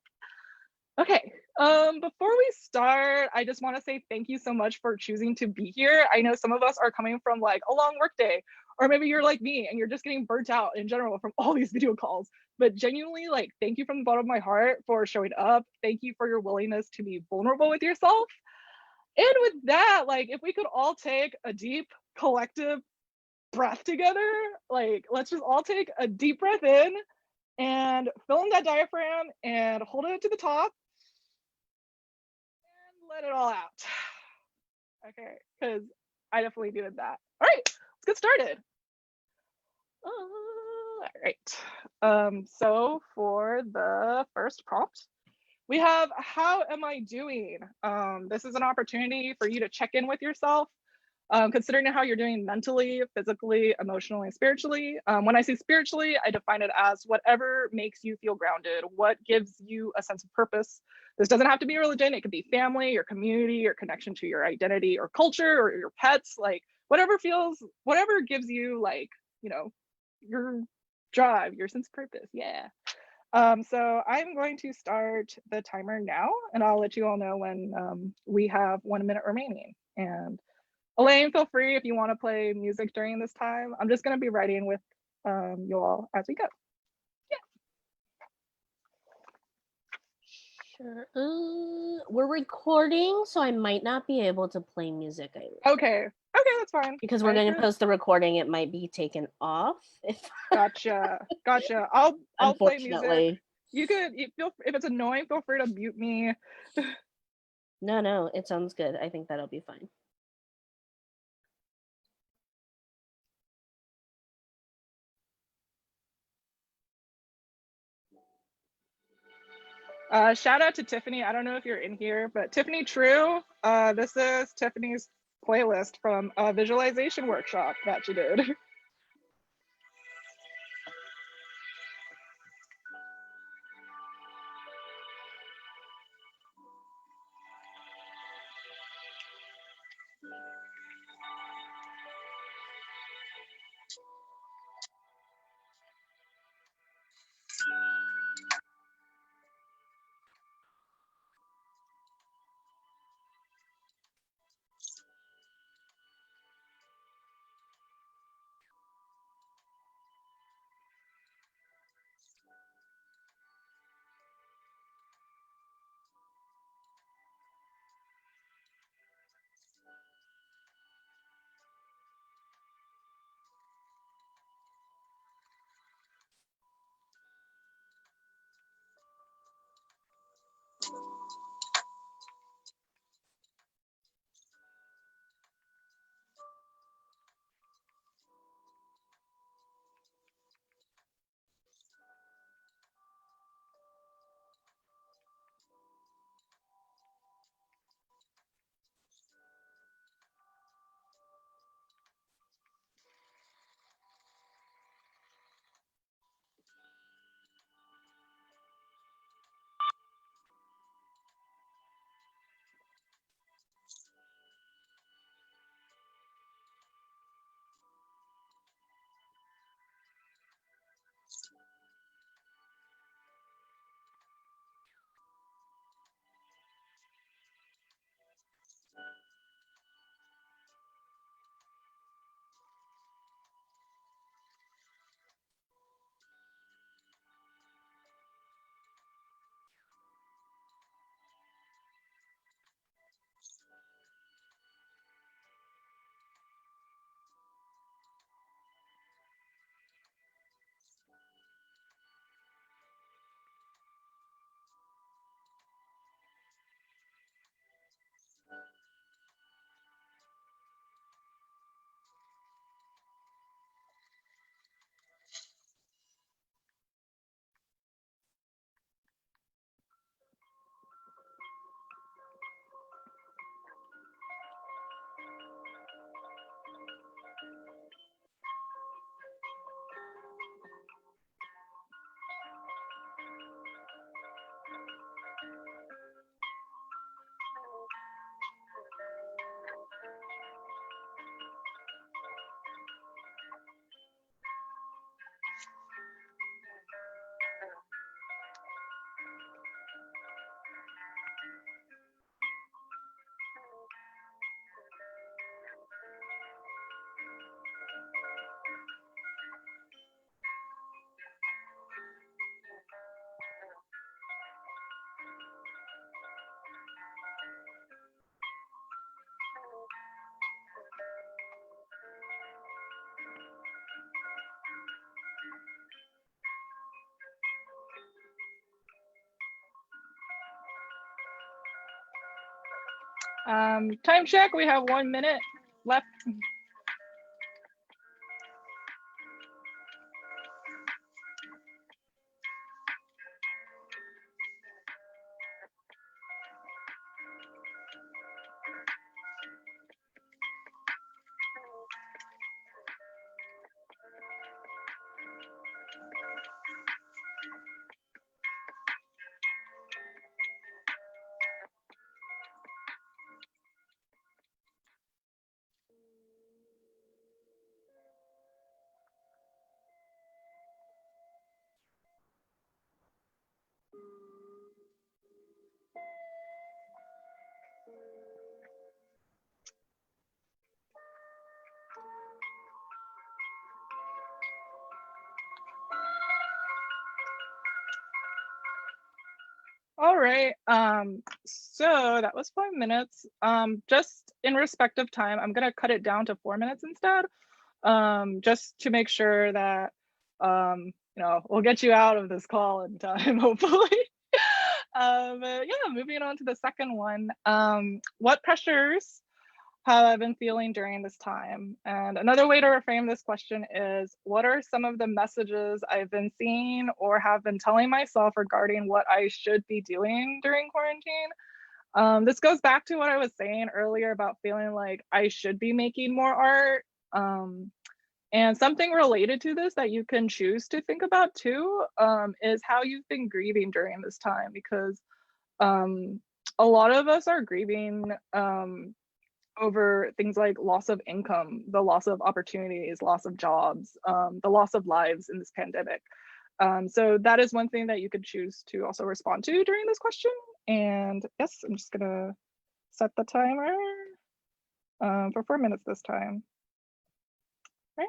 Okay, before we start, I just want to say thank you so much for choosing to be here. I know some of us are coming from like a long work day, or maybe you're like me and you're just getting burnt out in general from all these video calls. But genuinely, like, thank you from the bottom of my heart for showing up. Thank you for your willingness to be vulnerable with yourself. And with that, like, if we could all take a deep collective breath together, like, let's just all take a deep breath in and fill in that diaphragm and hold it to the top. Let it all out. Okay, because I definitely needed that. All right, let's get started. All right. So for the first prompt, we have, how am I doing? This is an opportunity for you to check in with yourself, considering how you're doing mentally, physically, emotionally, and spiritually. When I say spiritually, I define it as whatever makes you feel grounded, what gives you a sense of purpose. This doesn't have to be religion. It could be family, your community, your connection to your identity or culture or your pets, like whatever gives you like, you know, your drive, your sense of purpose. Yeah. So I'm going to start the timer now and I'll let you all know when we have 1 minute remaining. And Elaine, feel free if you want to play music during this time. I'm just going to be writing with you all as we go. Yeah. Sure. We're recording, so I might not be able to play music. Okay, that's fine. Because we're going to post the recording, it might be taken off. Gotcha. I'll play music. You could, if it's annoying, feel free to mute me. No, it sounds good. I think that'll be fine. Shout out to Tiffany. I don't know if you're in here, but Tiffany True, this is Tiffany's playlist from a visualization workshop that she did. Time check, we have 1 minute left. All right, so that was 5 minutes. Just in respect of time, I'm gonna cut it down to 4 minutes instead, just to make sure that, we'll get you out of this call in time, hopefully. Yeah, moving on to the second one. What pressures have I been feeling during this time? And another way to reframe this question is, what are some of the messages I've been seeing or have been telling myself regarding what I should be doing during quarantine? This goes back to what I was saying earlier about feeling like I should be making more art. And something related to this that you can choose to think about too, is how you've been grieving during this time, because a lot of us are grieving over things like loss of income, the loss of opportunities, loss of jobs, the loss of lives in this pandemic. So that is one thing that you could choose to also respond to during this question. And yes, I'm just gonna set the timer for 4 minutes this time. Right.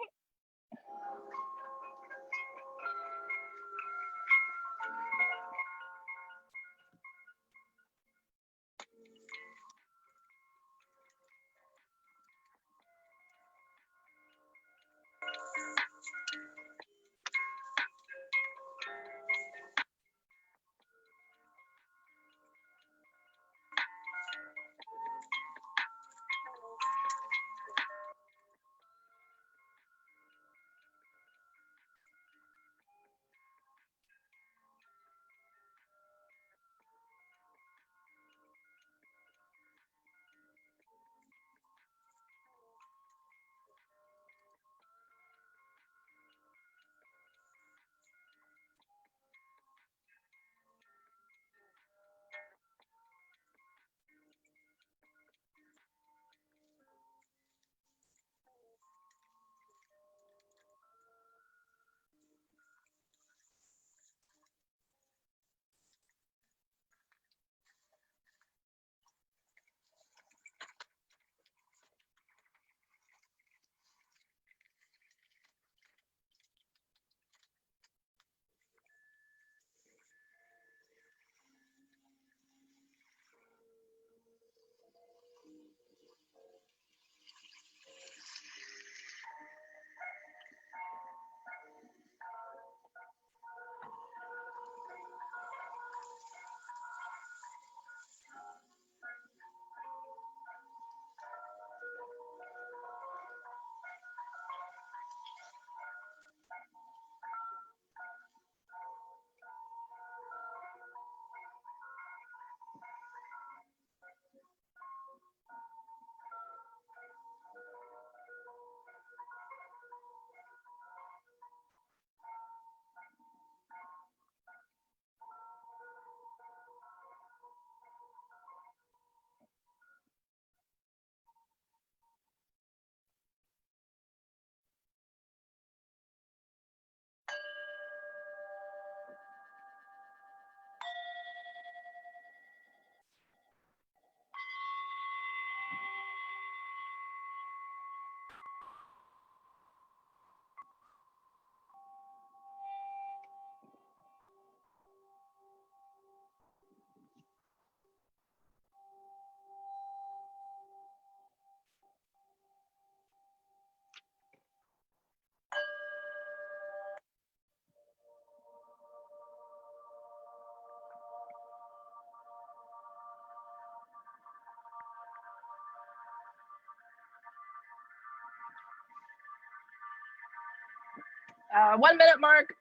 Uh, 1 minute mark.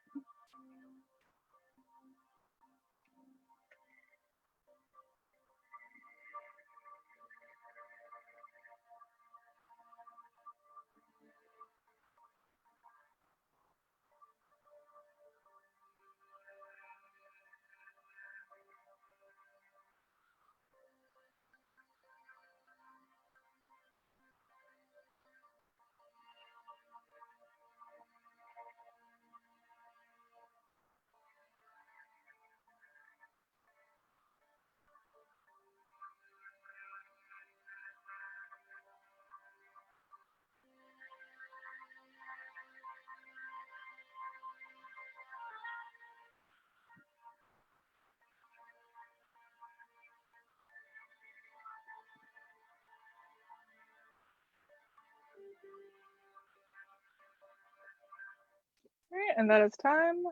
All right, and that is time.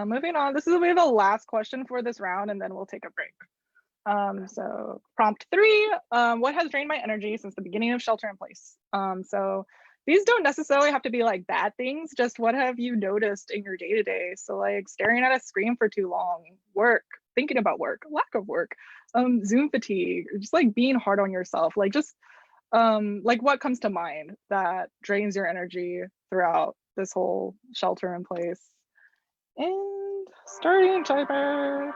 Moving on, this will be the last question for this round, and then we'll take a break. So prompt 3, what has drained my energy since the beginning of shelter in place? So these don't necessarily have to be like bad things, just what have you noticed in your day-to-day? So like staring at a screen for too long, work, thinking about work, lack of work, Zoom fatigue, just like being hard on yourself, like just like what comes to mind that drains your energy throughout this whole shelter in place? And starting timer.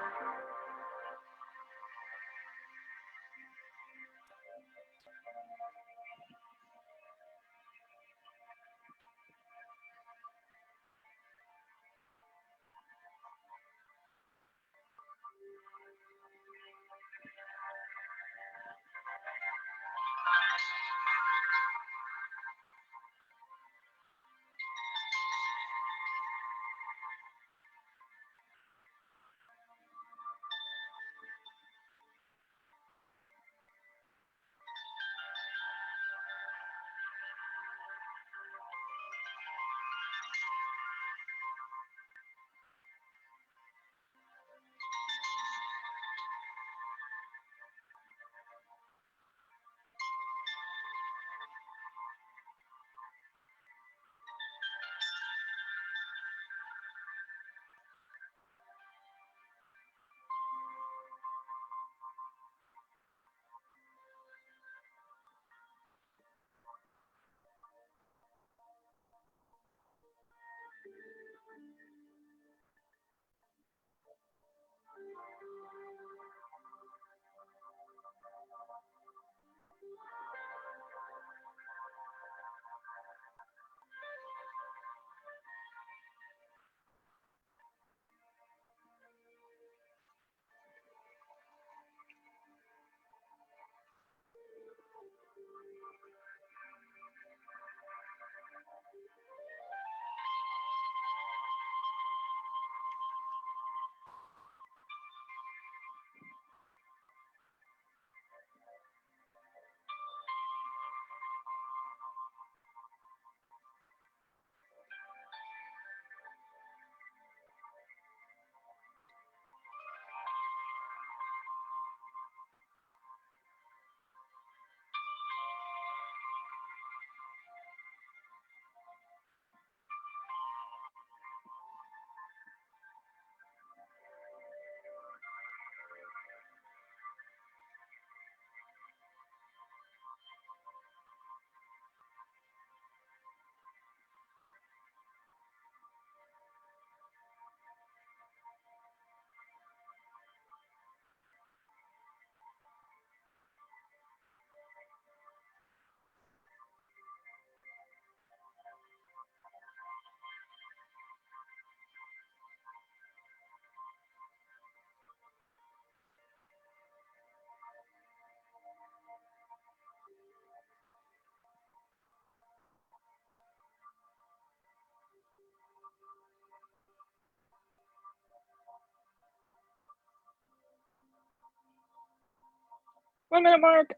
One-minute mark.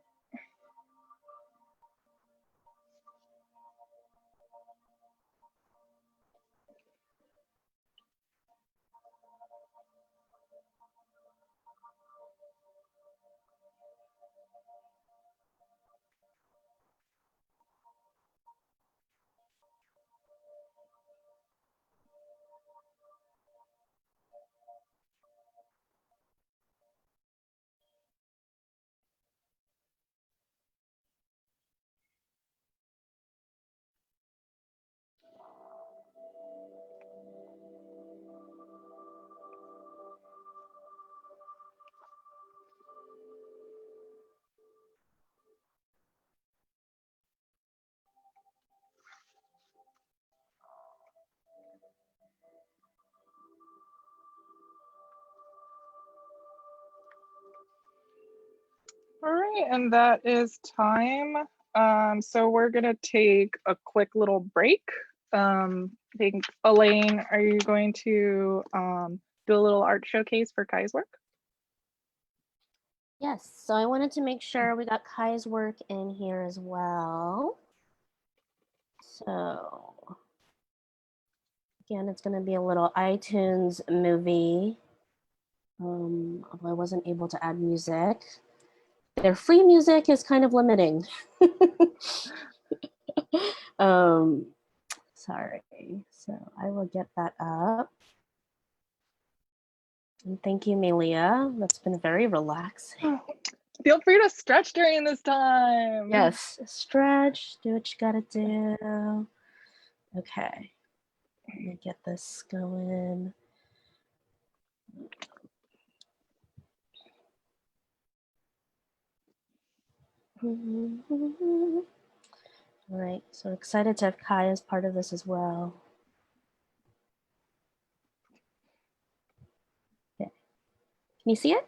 All right, and that is time. So we're gonna take a quick little break. I think Elaine, are you going to do a little art showcase for Kai's work? Yes, so I wanted to make sure we got Kai's work in here as well. So again, it's going to be a little iTunes movie Although I wasn't able to add music. Their free music is kind of limiting. Sorry. So I will get that up. And thank you, Maylea. That's been very relaxing. Feel free to stretch during this time. Yes, stretch, do what you gotta do. Okay, let me get this going. All right, so excited to have Kai as part of this as well. Okay. Can you see it?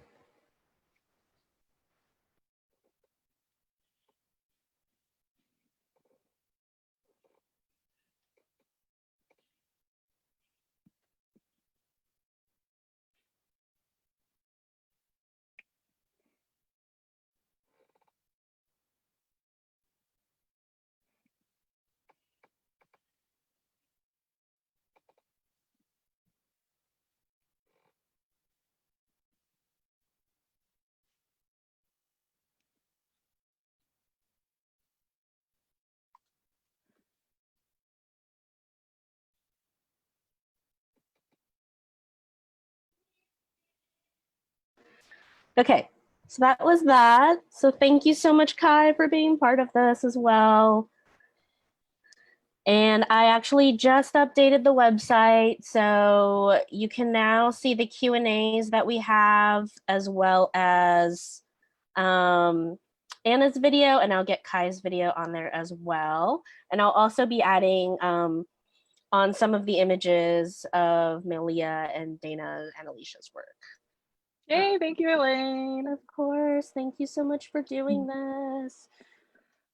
Okay, so that was that. So thank you so much, Kai, for being part of this as well. And I actually just updated the website, so you can now see the Q&As that we have, as well as Anna's video, and I'll get Kai's video on there as well. And I'll also be adding on some of the images of Maylea and Dana and Alicia's work. Yay, thank you, Elaine. Of course, thank you so much for doing this.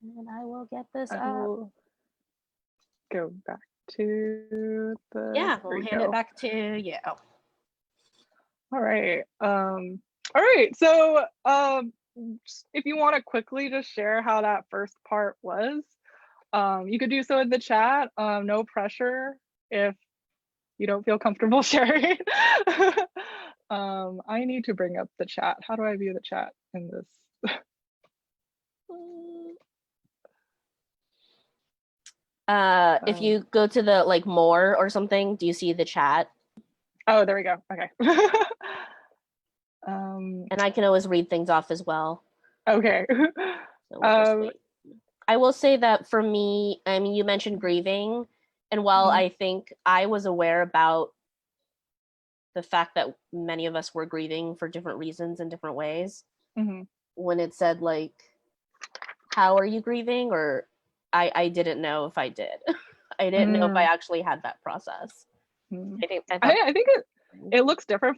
And I will get this up. Go back to the we'll hand it back to you. All right. So if you want to quickly just share how that first part was, you could do so in the chat. No pressure if you don't feel comfortable sharing. I need to bring up the chat. How do I view the chat in this? If you go to the like more or something, do you see the chat? Oh, there we go. Okay. And I can always read things off as well. Okay. So we'll I will say that for me, I mean, you mentioned grieving, and while I think I was aware about the fact that many of us were grieving for different reasons in different ways, when it said like, how are you grieving? Or I didn't know if I did. I didn't know if I actually had that process. I think it looks different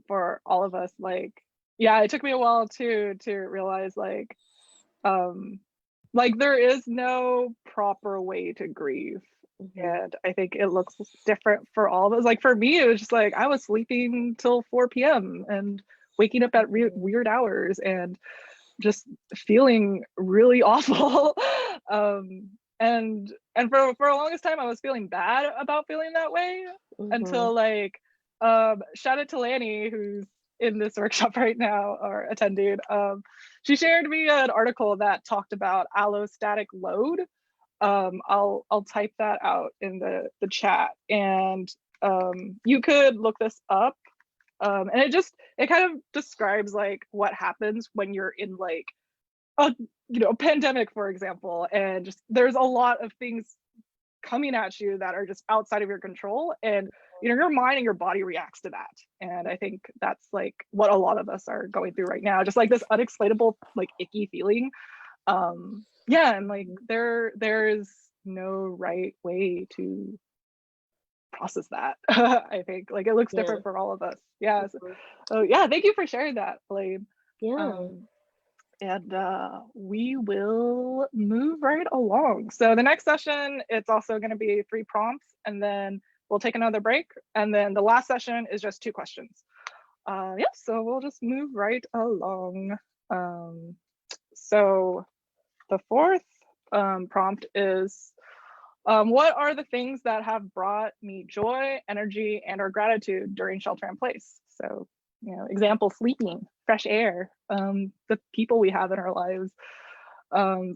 for all of us. Like, yeah, it took me a while to realize like there is no proper way to grieve. And I think it looks different for all of us. Like for me, it was just like I was sleeping till 4 p.m. and waking up at weird hours and just feeling really awful. And for the longest time I was feeling bad about feeling that way until like shout out to Lanny, who's in this workshop right now or attending. She shared me an article that talked about allostatic load. I'll type that out in the chat, and you could look this up. And it kind of describes like what happens when you're in like a pandemic, for example, and just there's a lot of things coming at you that are just outside of your control, and your mind and your body reacts to that. And I think that's like what a lot of us are going through right now, just like this unexplainable like icky feeling. Yeah, and like there is no right way to process that. I think like it looks different for all of us. Yeah. So yeah, thank you for sharing that, Blaine. And we will move right along. So the next session, it's also going to be 3 prompts, and then we'll take another break, and then the last session is just 2 questions. So we'll just move right along. So the 4th prompt is, what are the things that have brought me joy, energy, and or gratitude during shelter in place? So you know, example, sleeping, fresh air, the people we have in our lives,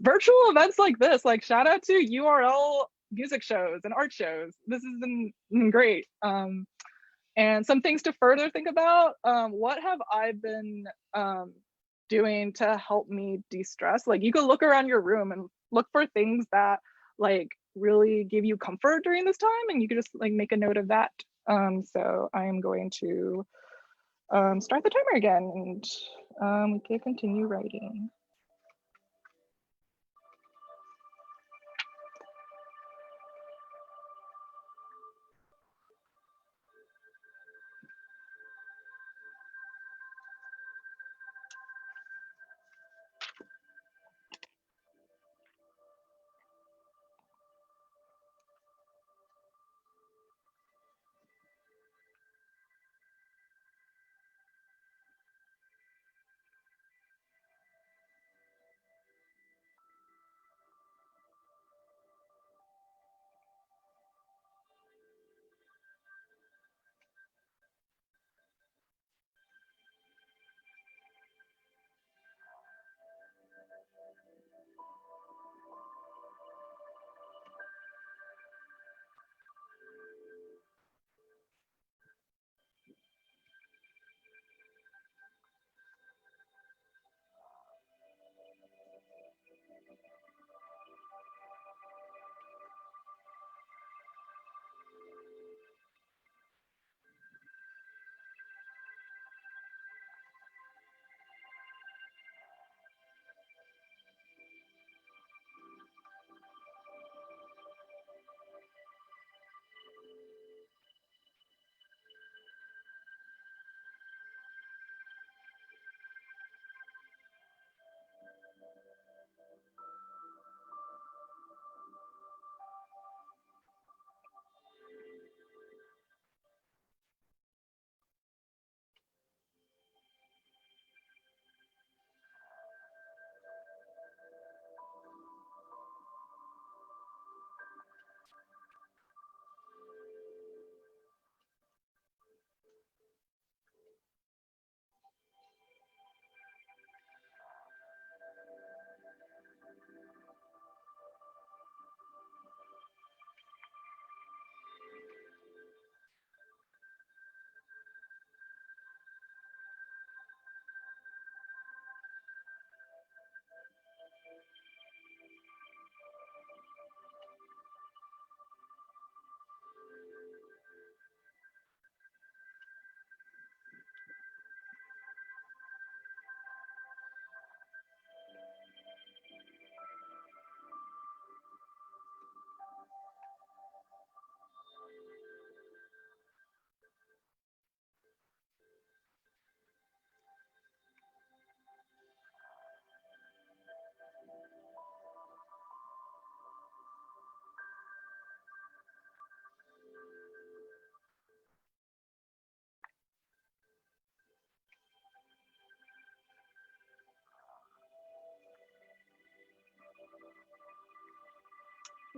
virtual events like this. Like, shout out to URL music shows and art shows. This has been great. And some things to further think about. What have I been doing to help me de-stress? Like, you can look around your room and look for things that like really give you comfort during this time, and you can just like make a note of that. So I am going to start the timer again, and we can continue writing.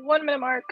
One minute mark.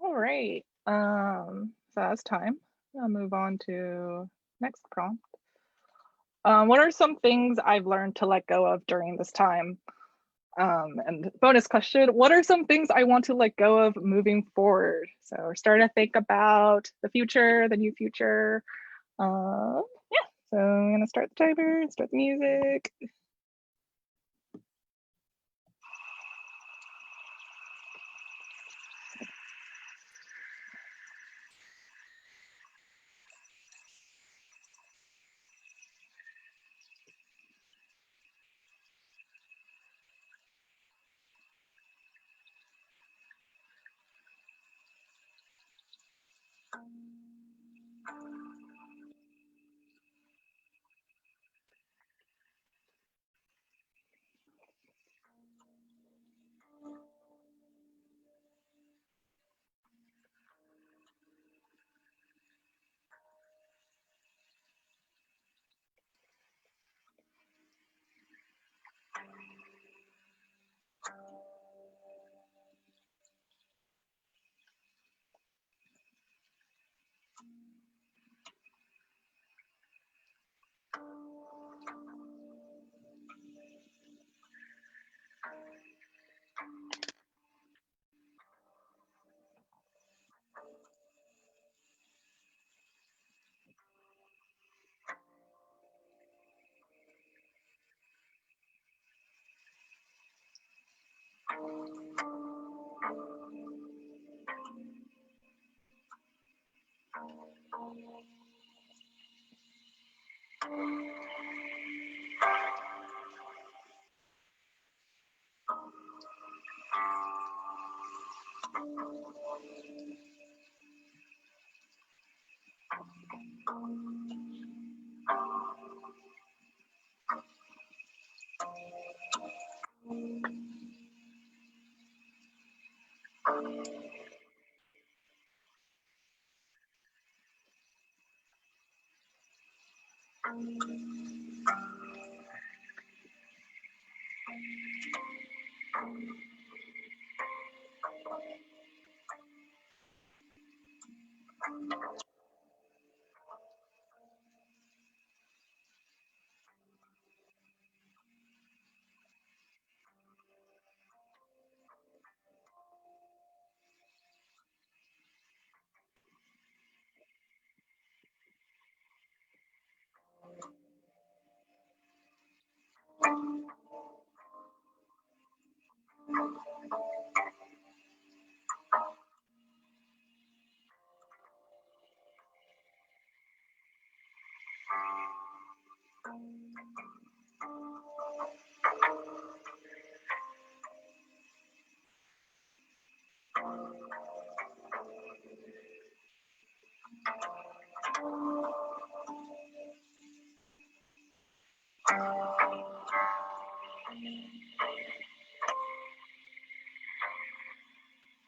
All right, so that's time. I'll move on to next prompt. What are some things I've learned to let go of during this time? And bonus question, what are some things I want to let go of moving forward? So we're starting to think about the future, the new future. Yeah, So I'm gonna start the timer, start the music.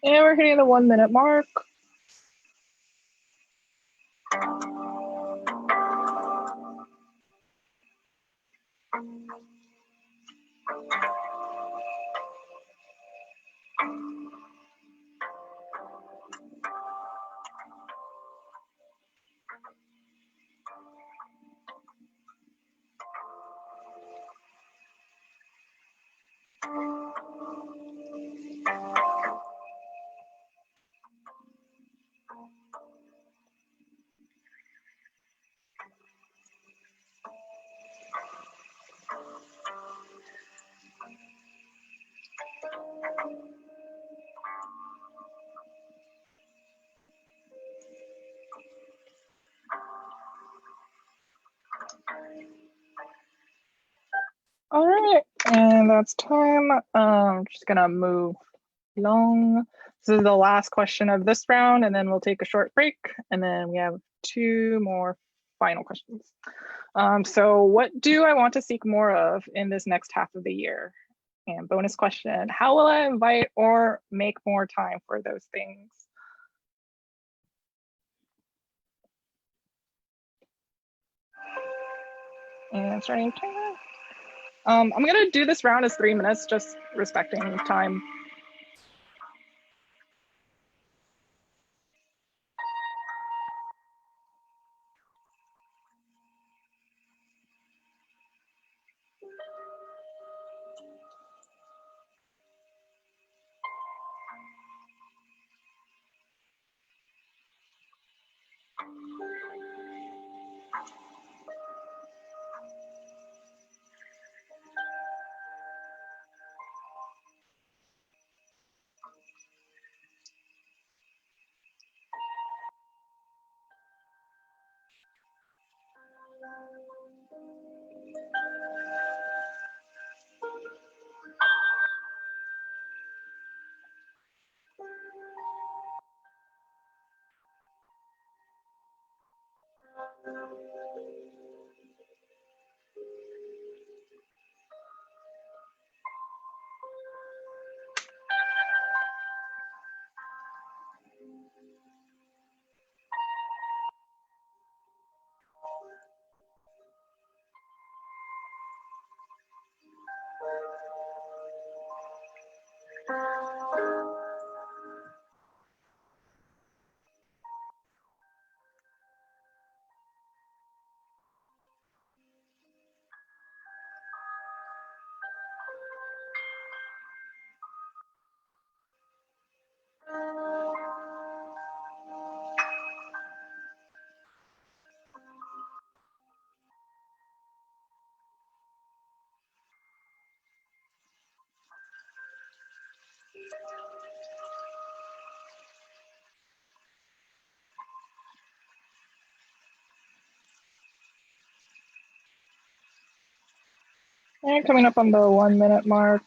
And we're hitting the 1 minute mark. All right, and that's time. I'm just gonna move along. This is the last question of this round, and then we'll take a short break, and then we have 2 more final questions. So what do I want to seek more of in this next half of the year? And bonus question, how will I invite or make more time for those things? And starting timer. I'm gonna do this round as 3 minutes, just respecting time. And coming up on the 1 minute mark.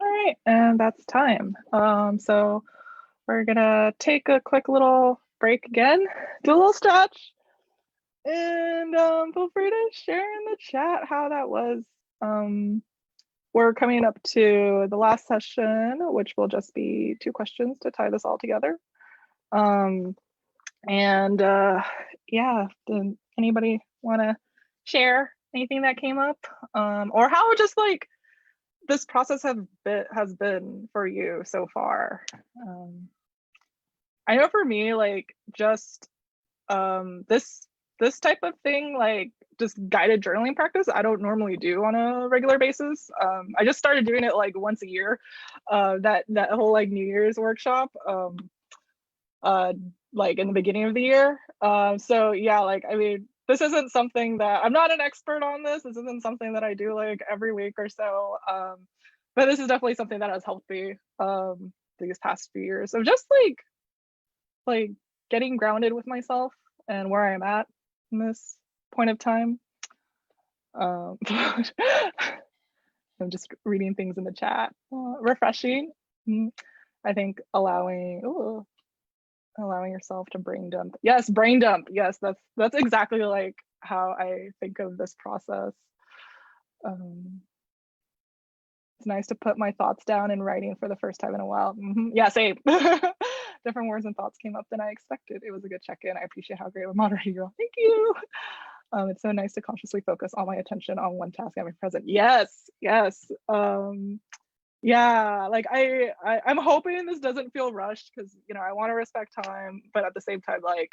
All right, and that's time. So we're gonna take a quick little break again, do a little stretch, and feel free to share in the chat how that was. We're coming up to the last session, which will just be 2 questions to tie this all together. Yeah, did anybody want to share anything that came up, or how just like this process has been for you so far? I know for me, like just this type of thing, like just guided journaling practice, I don't normally do on a regular basis. I just started doing it like once a year. That whole like New Year's workshop, like in the beginning of the year. So yeah, like I mean, this isn't something that I'm not an expert on this. This isn't something that I do like every week or so. But this is definitely something that has helped me these past few years of just like getting grounded with myself and where I'm at in this point of time. I'm just reading things in the chat. Refreshing. I think allowing yourself to brain dump. Yes, brain dump. Yes, that's exactly like how I think of this process. It's nice to put my thoughts down in writing for the first time in a while. Yeah, same. Different words and thoughts came up than I expected. It was a good check-in. I appreciate how great of a moderator you are. Thank you. It's so nice to consciously focus all my attention on one task and be present. Yes. Yeah, like I'm hoping this doesn't feel rushed, because I want to respect time, but at the same time, like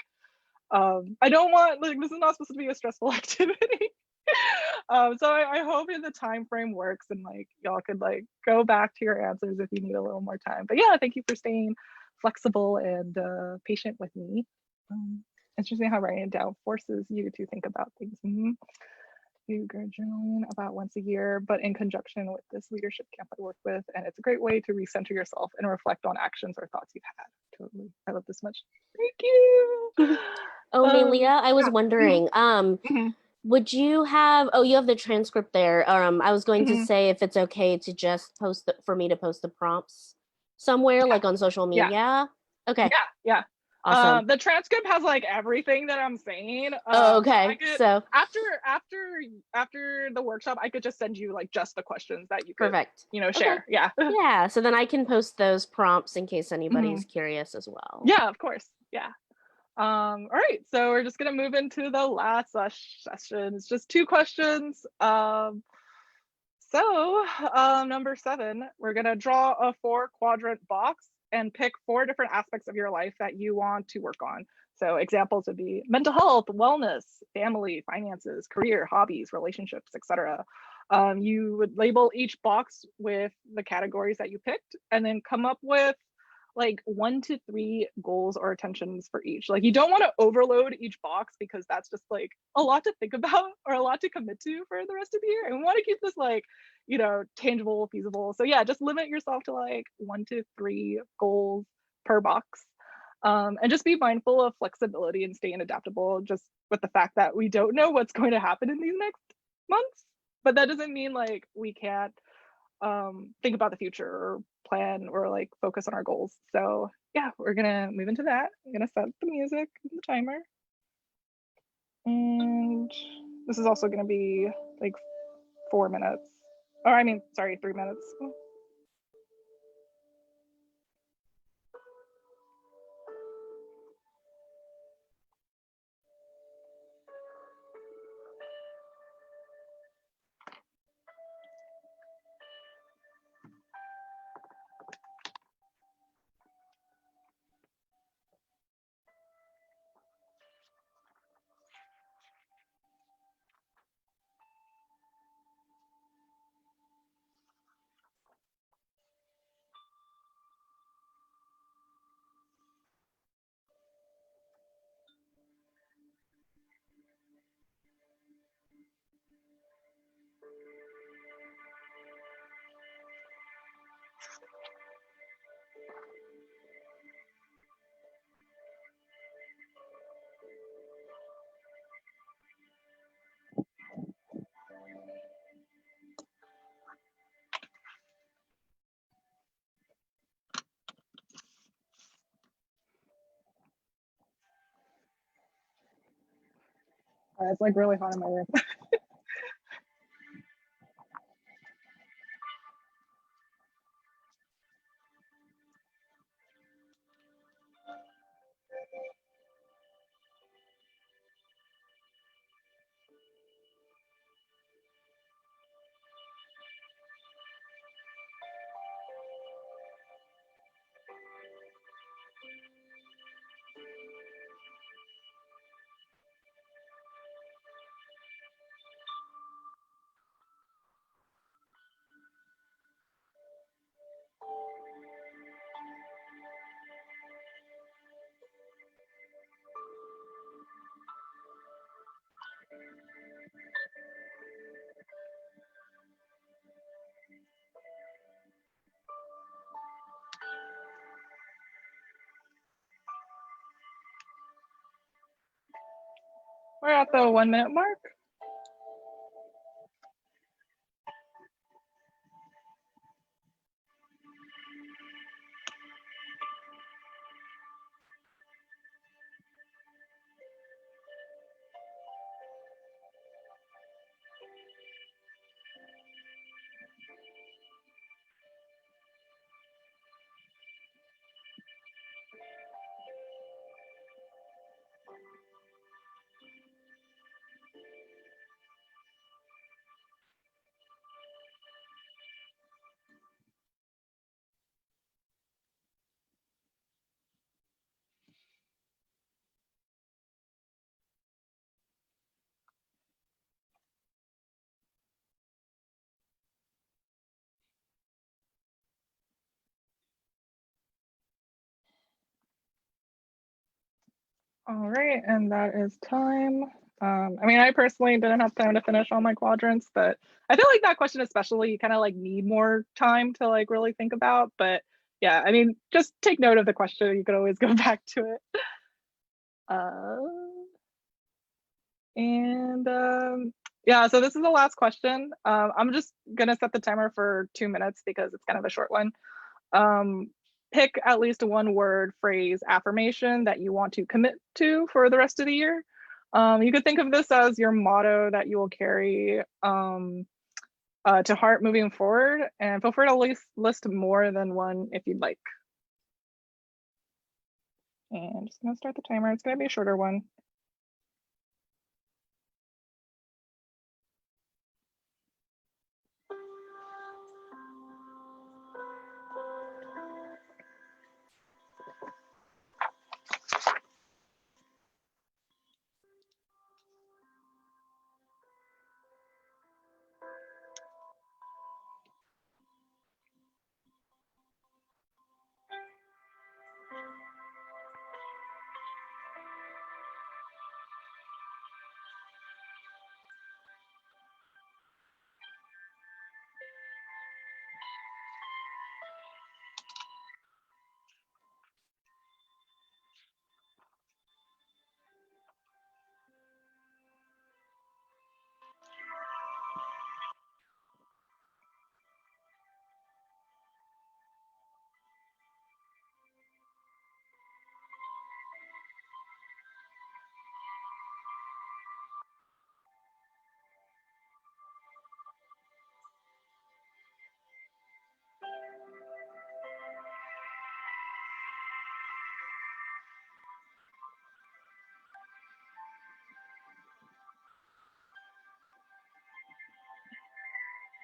I don't want, like, this is not supposed to be a stressful activity. So I hope in the time frame works, and like y'all could like go back to your answers if you need a little more time. But yeah, thank you for staying flexible and patient with me. Interesting how writing it down forces you to think about things. You go journaling about once a year, but in conjunction with this leadership camp I work with, and it's a great way to recenter yourself and reflect on actions or thoughts you've had. Totally, I love this much. Thank you. Oh, Maylea, I was wondering, would you have, you have the transcript there. I was going to say if it's okay to just for me to post the prompts somewhere, like on social media. Yeah. Okay. Yeah. Awesome. The transcript has like everything that I'm saying. Okay. So after the workshop, I could just send you like just the questions that you could, perfect. Share. Okay. Yeah. Yeah. So then I can post those prompts in case anybody's curious as well. Yeah, of course. Yeah. All right. So we're just gonna move into the last session. It's just 2 questions. Number 7, we're gonna draw a 4-quadrant box and pick 4 different aspects of your life that you want to work on. So examples would be mental health, wellness, family, finances, career, hobbies, relationships, etc. You would label each box with the categories that you picked, and then come up with like 1 to 3 goals or attentions for each. Like you don't want to overload each box, because that's just like a lot to think about or a lot to commit to for the rest of the year. And we want to keep this like, tangible, feasible. So yeah, just limit yourself to like 1 to 3 goals per box. And just be mindful of flexibility and staying adaptable, just with the fact that we don't know what's going to happen in these next months. But that doesn't mean like we can't think about the future or plan or like focus on our goals. So yeah, we're gonna move into that. I'm gonna set the music and the timer, and this is also gonna be like 4 minutes, or I mean, sorry, 3 minutes. It's like really hot in my room. We're at the 1 minute mark. All right, and that is time. I mean, I personally didn't have time to finish all my quadrants, but I feel like that question especially, you kind of like need more time to like really think about. But yeah, I mean, just take note of the question. You could always go back to it. Yeah, so this is the last question. I'm just gonna set the timer for 2 minutes because it's kind of a short one. Pick at least one word, phrase, affirmation that you want to commit to for the rest of the year. You could think of this as your motto that you will carry to heart moving forward, and feel free to list more than one if you'd like. And I'm just gonna start the timer. It's gonna be a shorter one.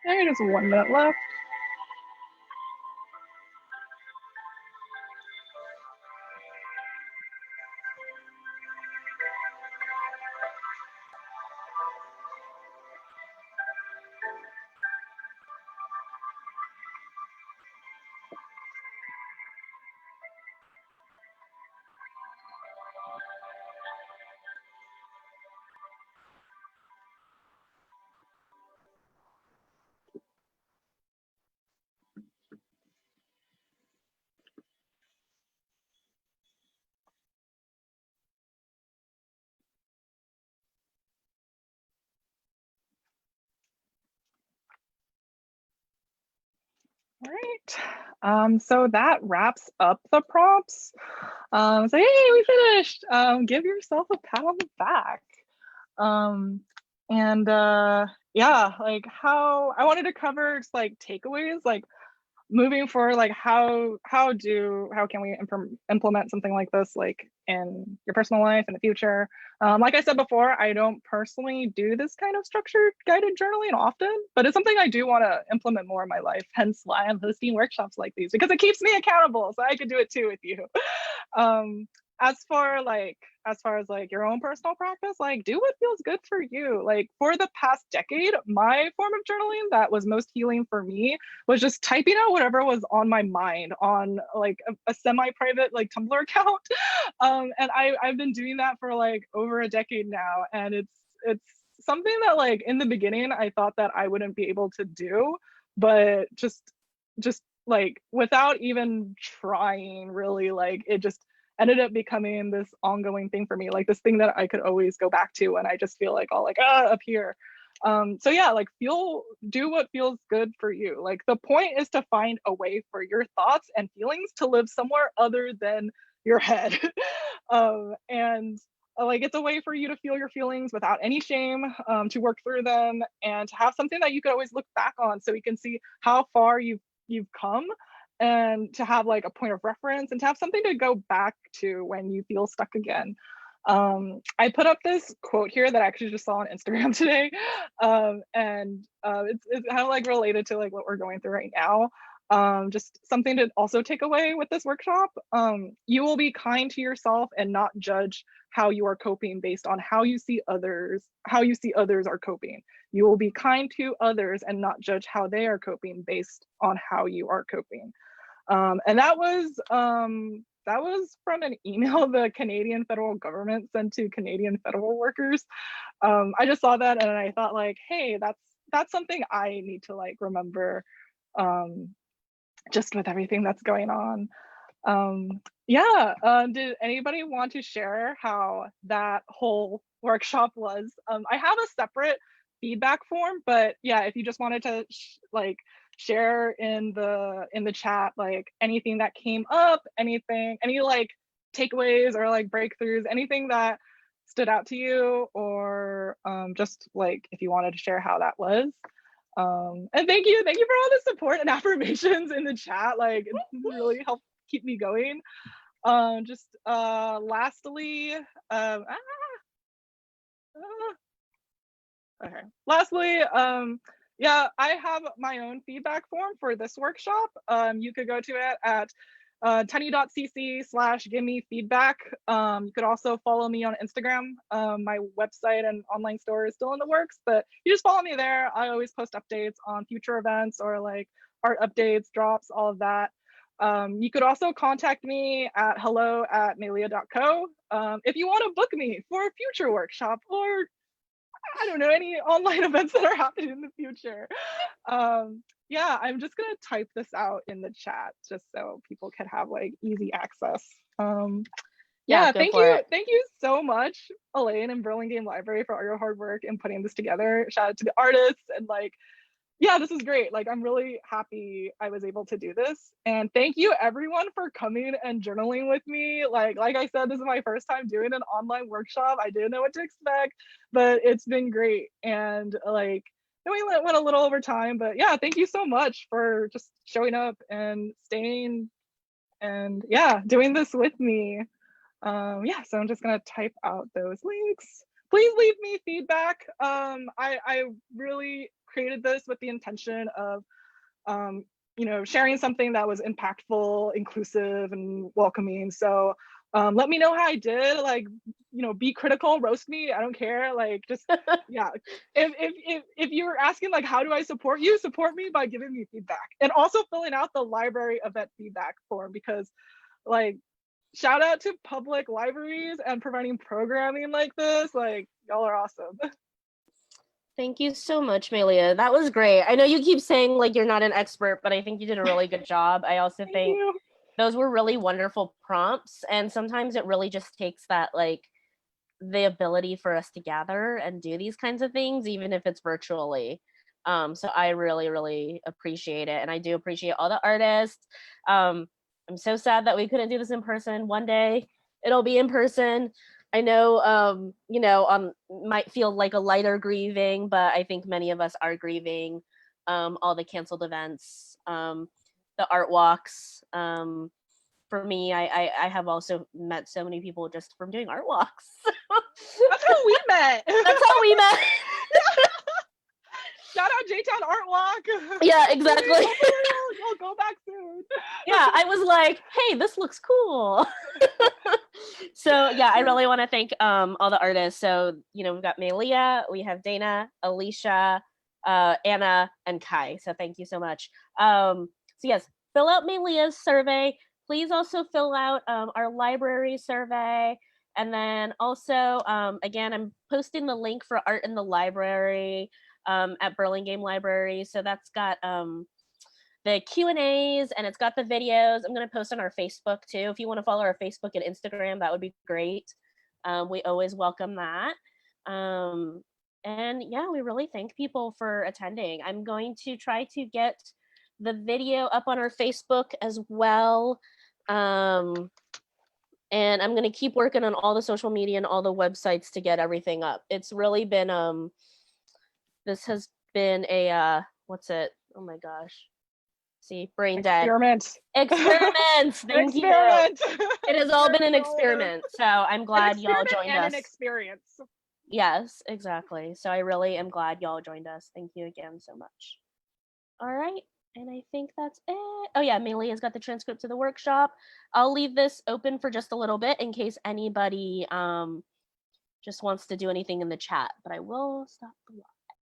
There is 1 minute left. All right, so that wraps up the prompts. So hey, we finished. Give yourself a pat on the back. And yeah, like how I wanted to cover just like takeaways, like moving forward, like how can we implement something like this like in your personal life in the future. Like I said before, I don't personally do this kind of structured guided journaling often, but it's something I do want to implement more in my life, hence why I'm hosting workshops like these, because it keeps me accountable so I could do it too with you. As far as like your own personal practice, like do what feels good for you. Like for the past decade, my form of journaling that was most healing for me was just typing out whatever was on my mind on like a semi-private like Tumblr account. And I've been doing that for like over a decade now, and it's something that like in the beginning I thought that I wouldn't be able to do, but just like without even trying really, like it just ended up becoming this ongoing thing for me, like this thing that I could always go back to when I just feel like all like up here. So yeah, like do what feels good for you. Like the point is to find a way for your thoughts and feelings to live somewhere other than your head. And like it's a way for you to feel your feelings without any shame, to work through them, and to have something that you could always look back on so you can see how far you've come, and to have like a point of reference and to have something to go back to when you feel stuck again. I put up this quote here that I actually just saw on Instagram today, and it's kind of like related to like what we're going through right now. Just something to also take away with this workshop. You will be kind to yourself and not judge how you are coping based on how you see others are coping. You will be kind to others and not judge how they are coping based on how you are coping. And that was from an email the Canadian federal government sent to Canadian federal workers. I just saw that and I thought like, hey, that's something I need to like remember, just with everything that's going on. Did anybody want to share how that whole workshop was? I have a separate feedback form, but yeah, if you just wanted to like share in the chat like anything that came up, any like takeaways or like breakthroughs, anything that stood out to you, or just like if you wanted to share how that was. And thank you for all the support and affirmations in the chat. Like it really helped keep me going. Lastly, yeah, I have my own feedback form for this workshop. You could go to it at tiny.cc/give-me-feedback. You could also follow me on Instagram. My website and online store is still in the works, but you just follow me there. I always post updates on future events or like art updates, drops, all of that. You could also contact me at hello@maylea.co if you want to book me for a future workshop, or I don't know, any online events that are happening in the future. Yeah, I'm just gonna type this out in the chat just so people can have like easy access. Yeah, thank you so much, Elaine and Burlingame Library, for all your hard work in putting this together. Shout out to the artists, and like, yeah, this is great. Like, I'm really happy I was able to do this. And thank you everyone for coming and journaling with me. Like I said, this is my first time doing an online workshop. I didn't know what to expect, but it's been great. And like, we went a little over time, but yeah, thank you so much for just showing up and staying and yeah, doing this with me. Yeah, so I'm just gonna type out those links. Please leave me feedback. I really created this with the intention of, sharing something that was impactful, inclusive, and welcoming. So let me know how I did. Like, be critical, roast me. I don't care. Like, just yeah. If you were asking like, how do I support you? Support me by giving me feedback, and also filling out the library event feedback form, because like, shout out to public libraries and providing programming like this. Like, y'all are awesome. Thank you so much, Maylea. That was great. I know you keep saying like you're not an expert, but I think you did a really good job. I also think those were really wonderful prompts, and sometimes it really just takes that like the ability for us to gather and do these kinds of things, even if it's virtually. So I really, really appreciate it, and I do appreciate all the artists. I'm so sad that we couldn't do this in person. One day it'll be in person. I know, might feel like a lighter grieving, but I think many of us are grieving all the canceled events, the art walks. For me, I have also met so many people just from doing art walks. That's how we met. That's how we met. Shout out J-Town Art Walk. Yeah, exactly. Hopefully we'll go back soon. Yeah, I was like, hey, this looks cool. So yeah, I really want to thank all the artists. So, we've got Maylea, we have Dana, Alicia, Anna, and Kai. So thank you so much. So yes, fill out Maylea's survey. Please also fill out our library survey. And then also, again, I'm posting the link for Art in the Library at Burlingame Library. So that's got the Q&As and it's got the videos. I'm going to post on our Facebook too. If you want to follow our Facebook and Instagram, that would be great. We always welcome that. And yeah, we really thank people for attending. I'm going to try to get the video up on our Facebook as well. And I'm going to keep working on all the social media and all the websites to get everything up. It's really been, this has been a, what's it? Oh my gosh. See, brain dead. Experiment. Thank you. It has all been an experiment. So I'm glad y'all joined us. An experience. Yes, exactly. So I really am glad y'all joined us. Thank you again so much. All right. And I think that's it. Oh yeah, Maylea's got the transcript to the workshop. I'll leave this open for just a little bit in case anybody just wants to do anything in the chat, but I will stop the watch.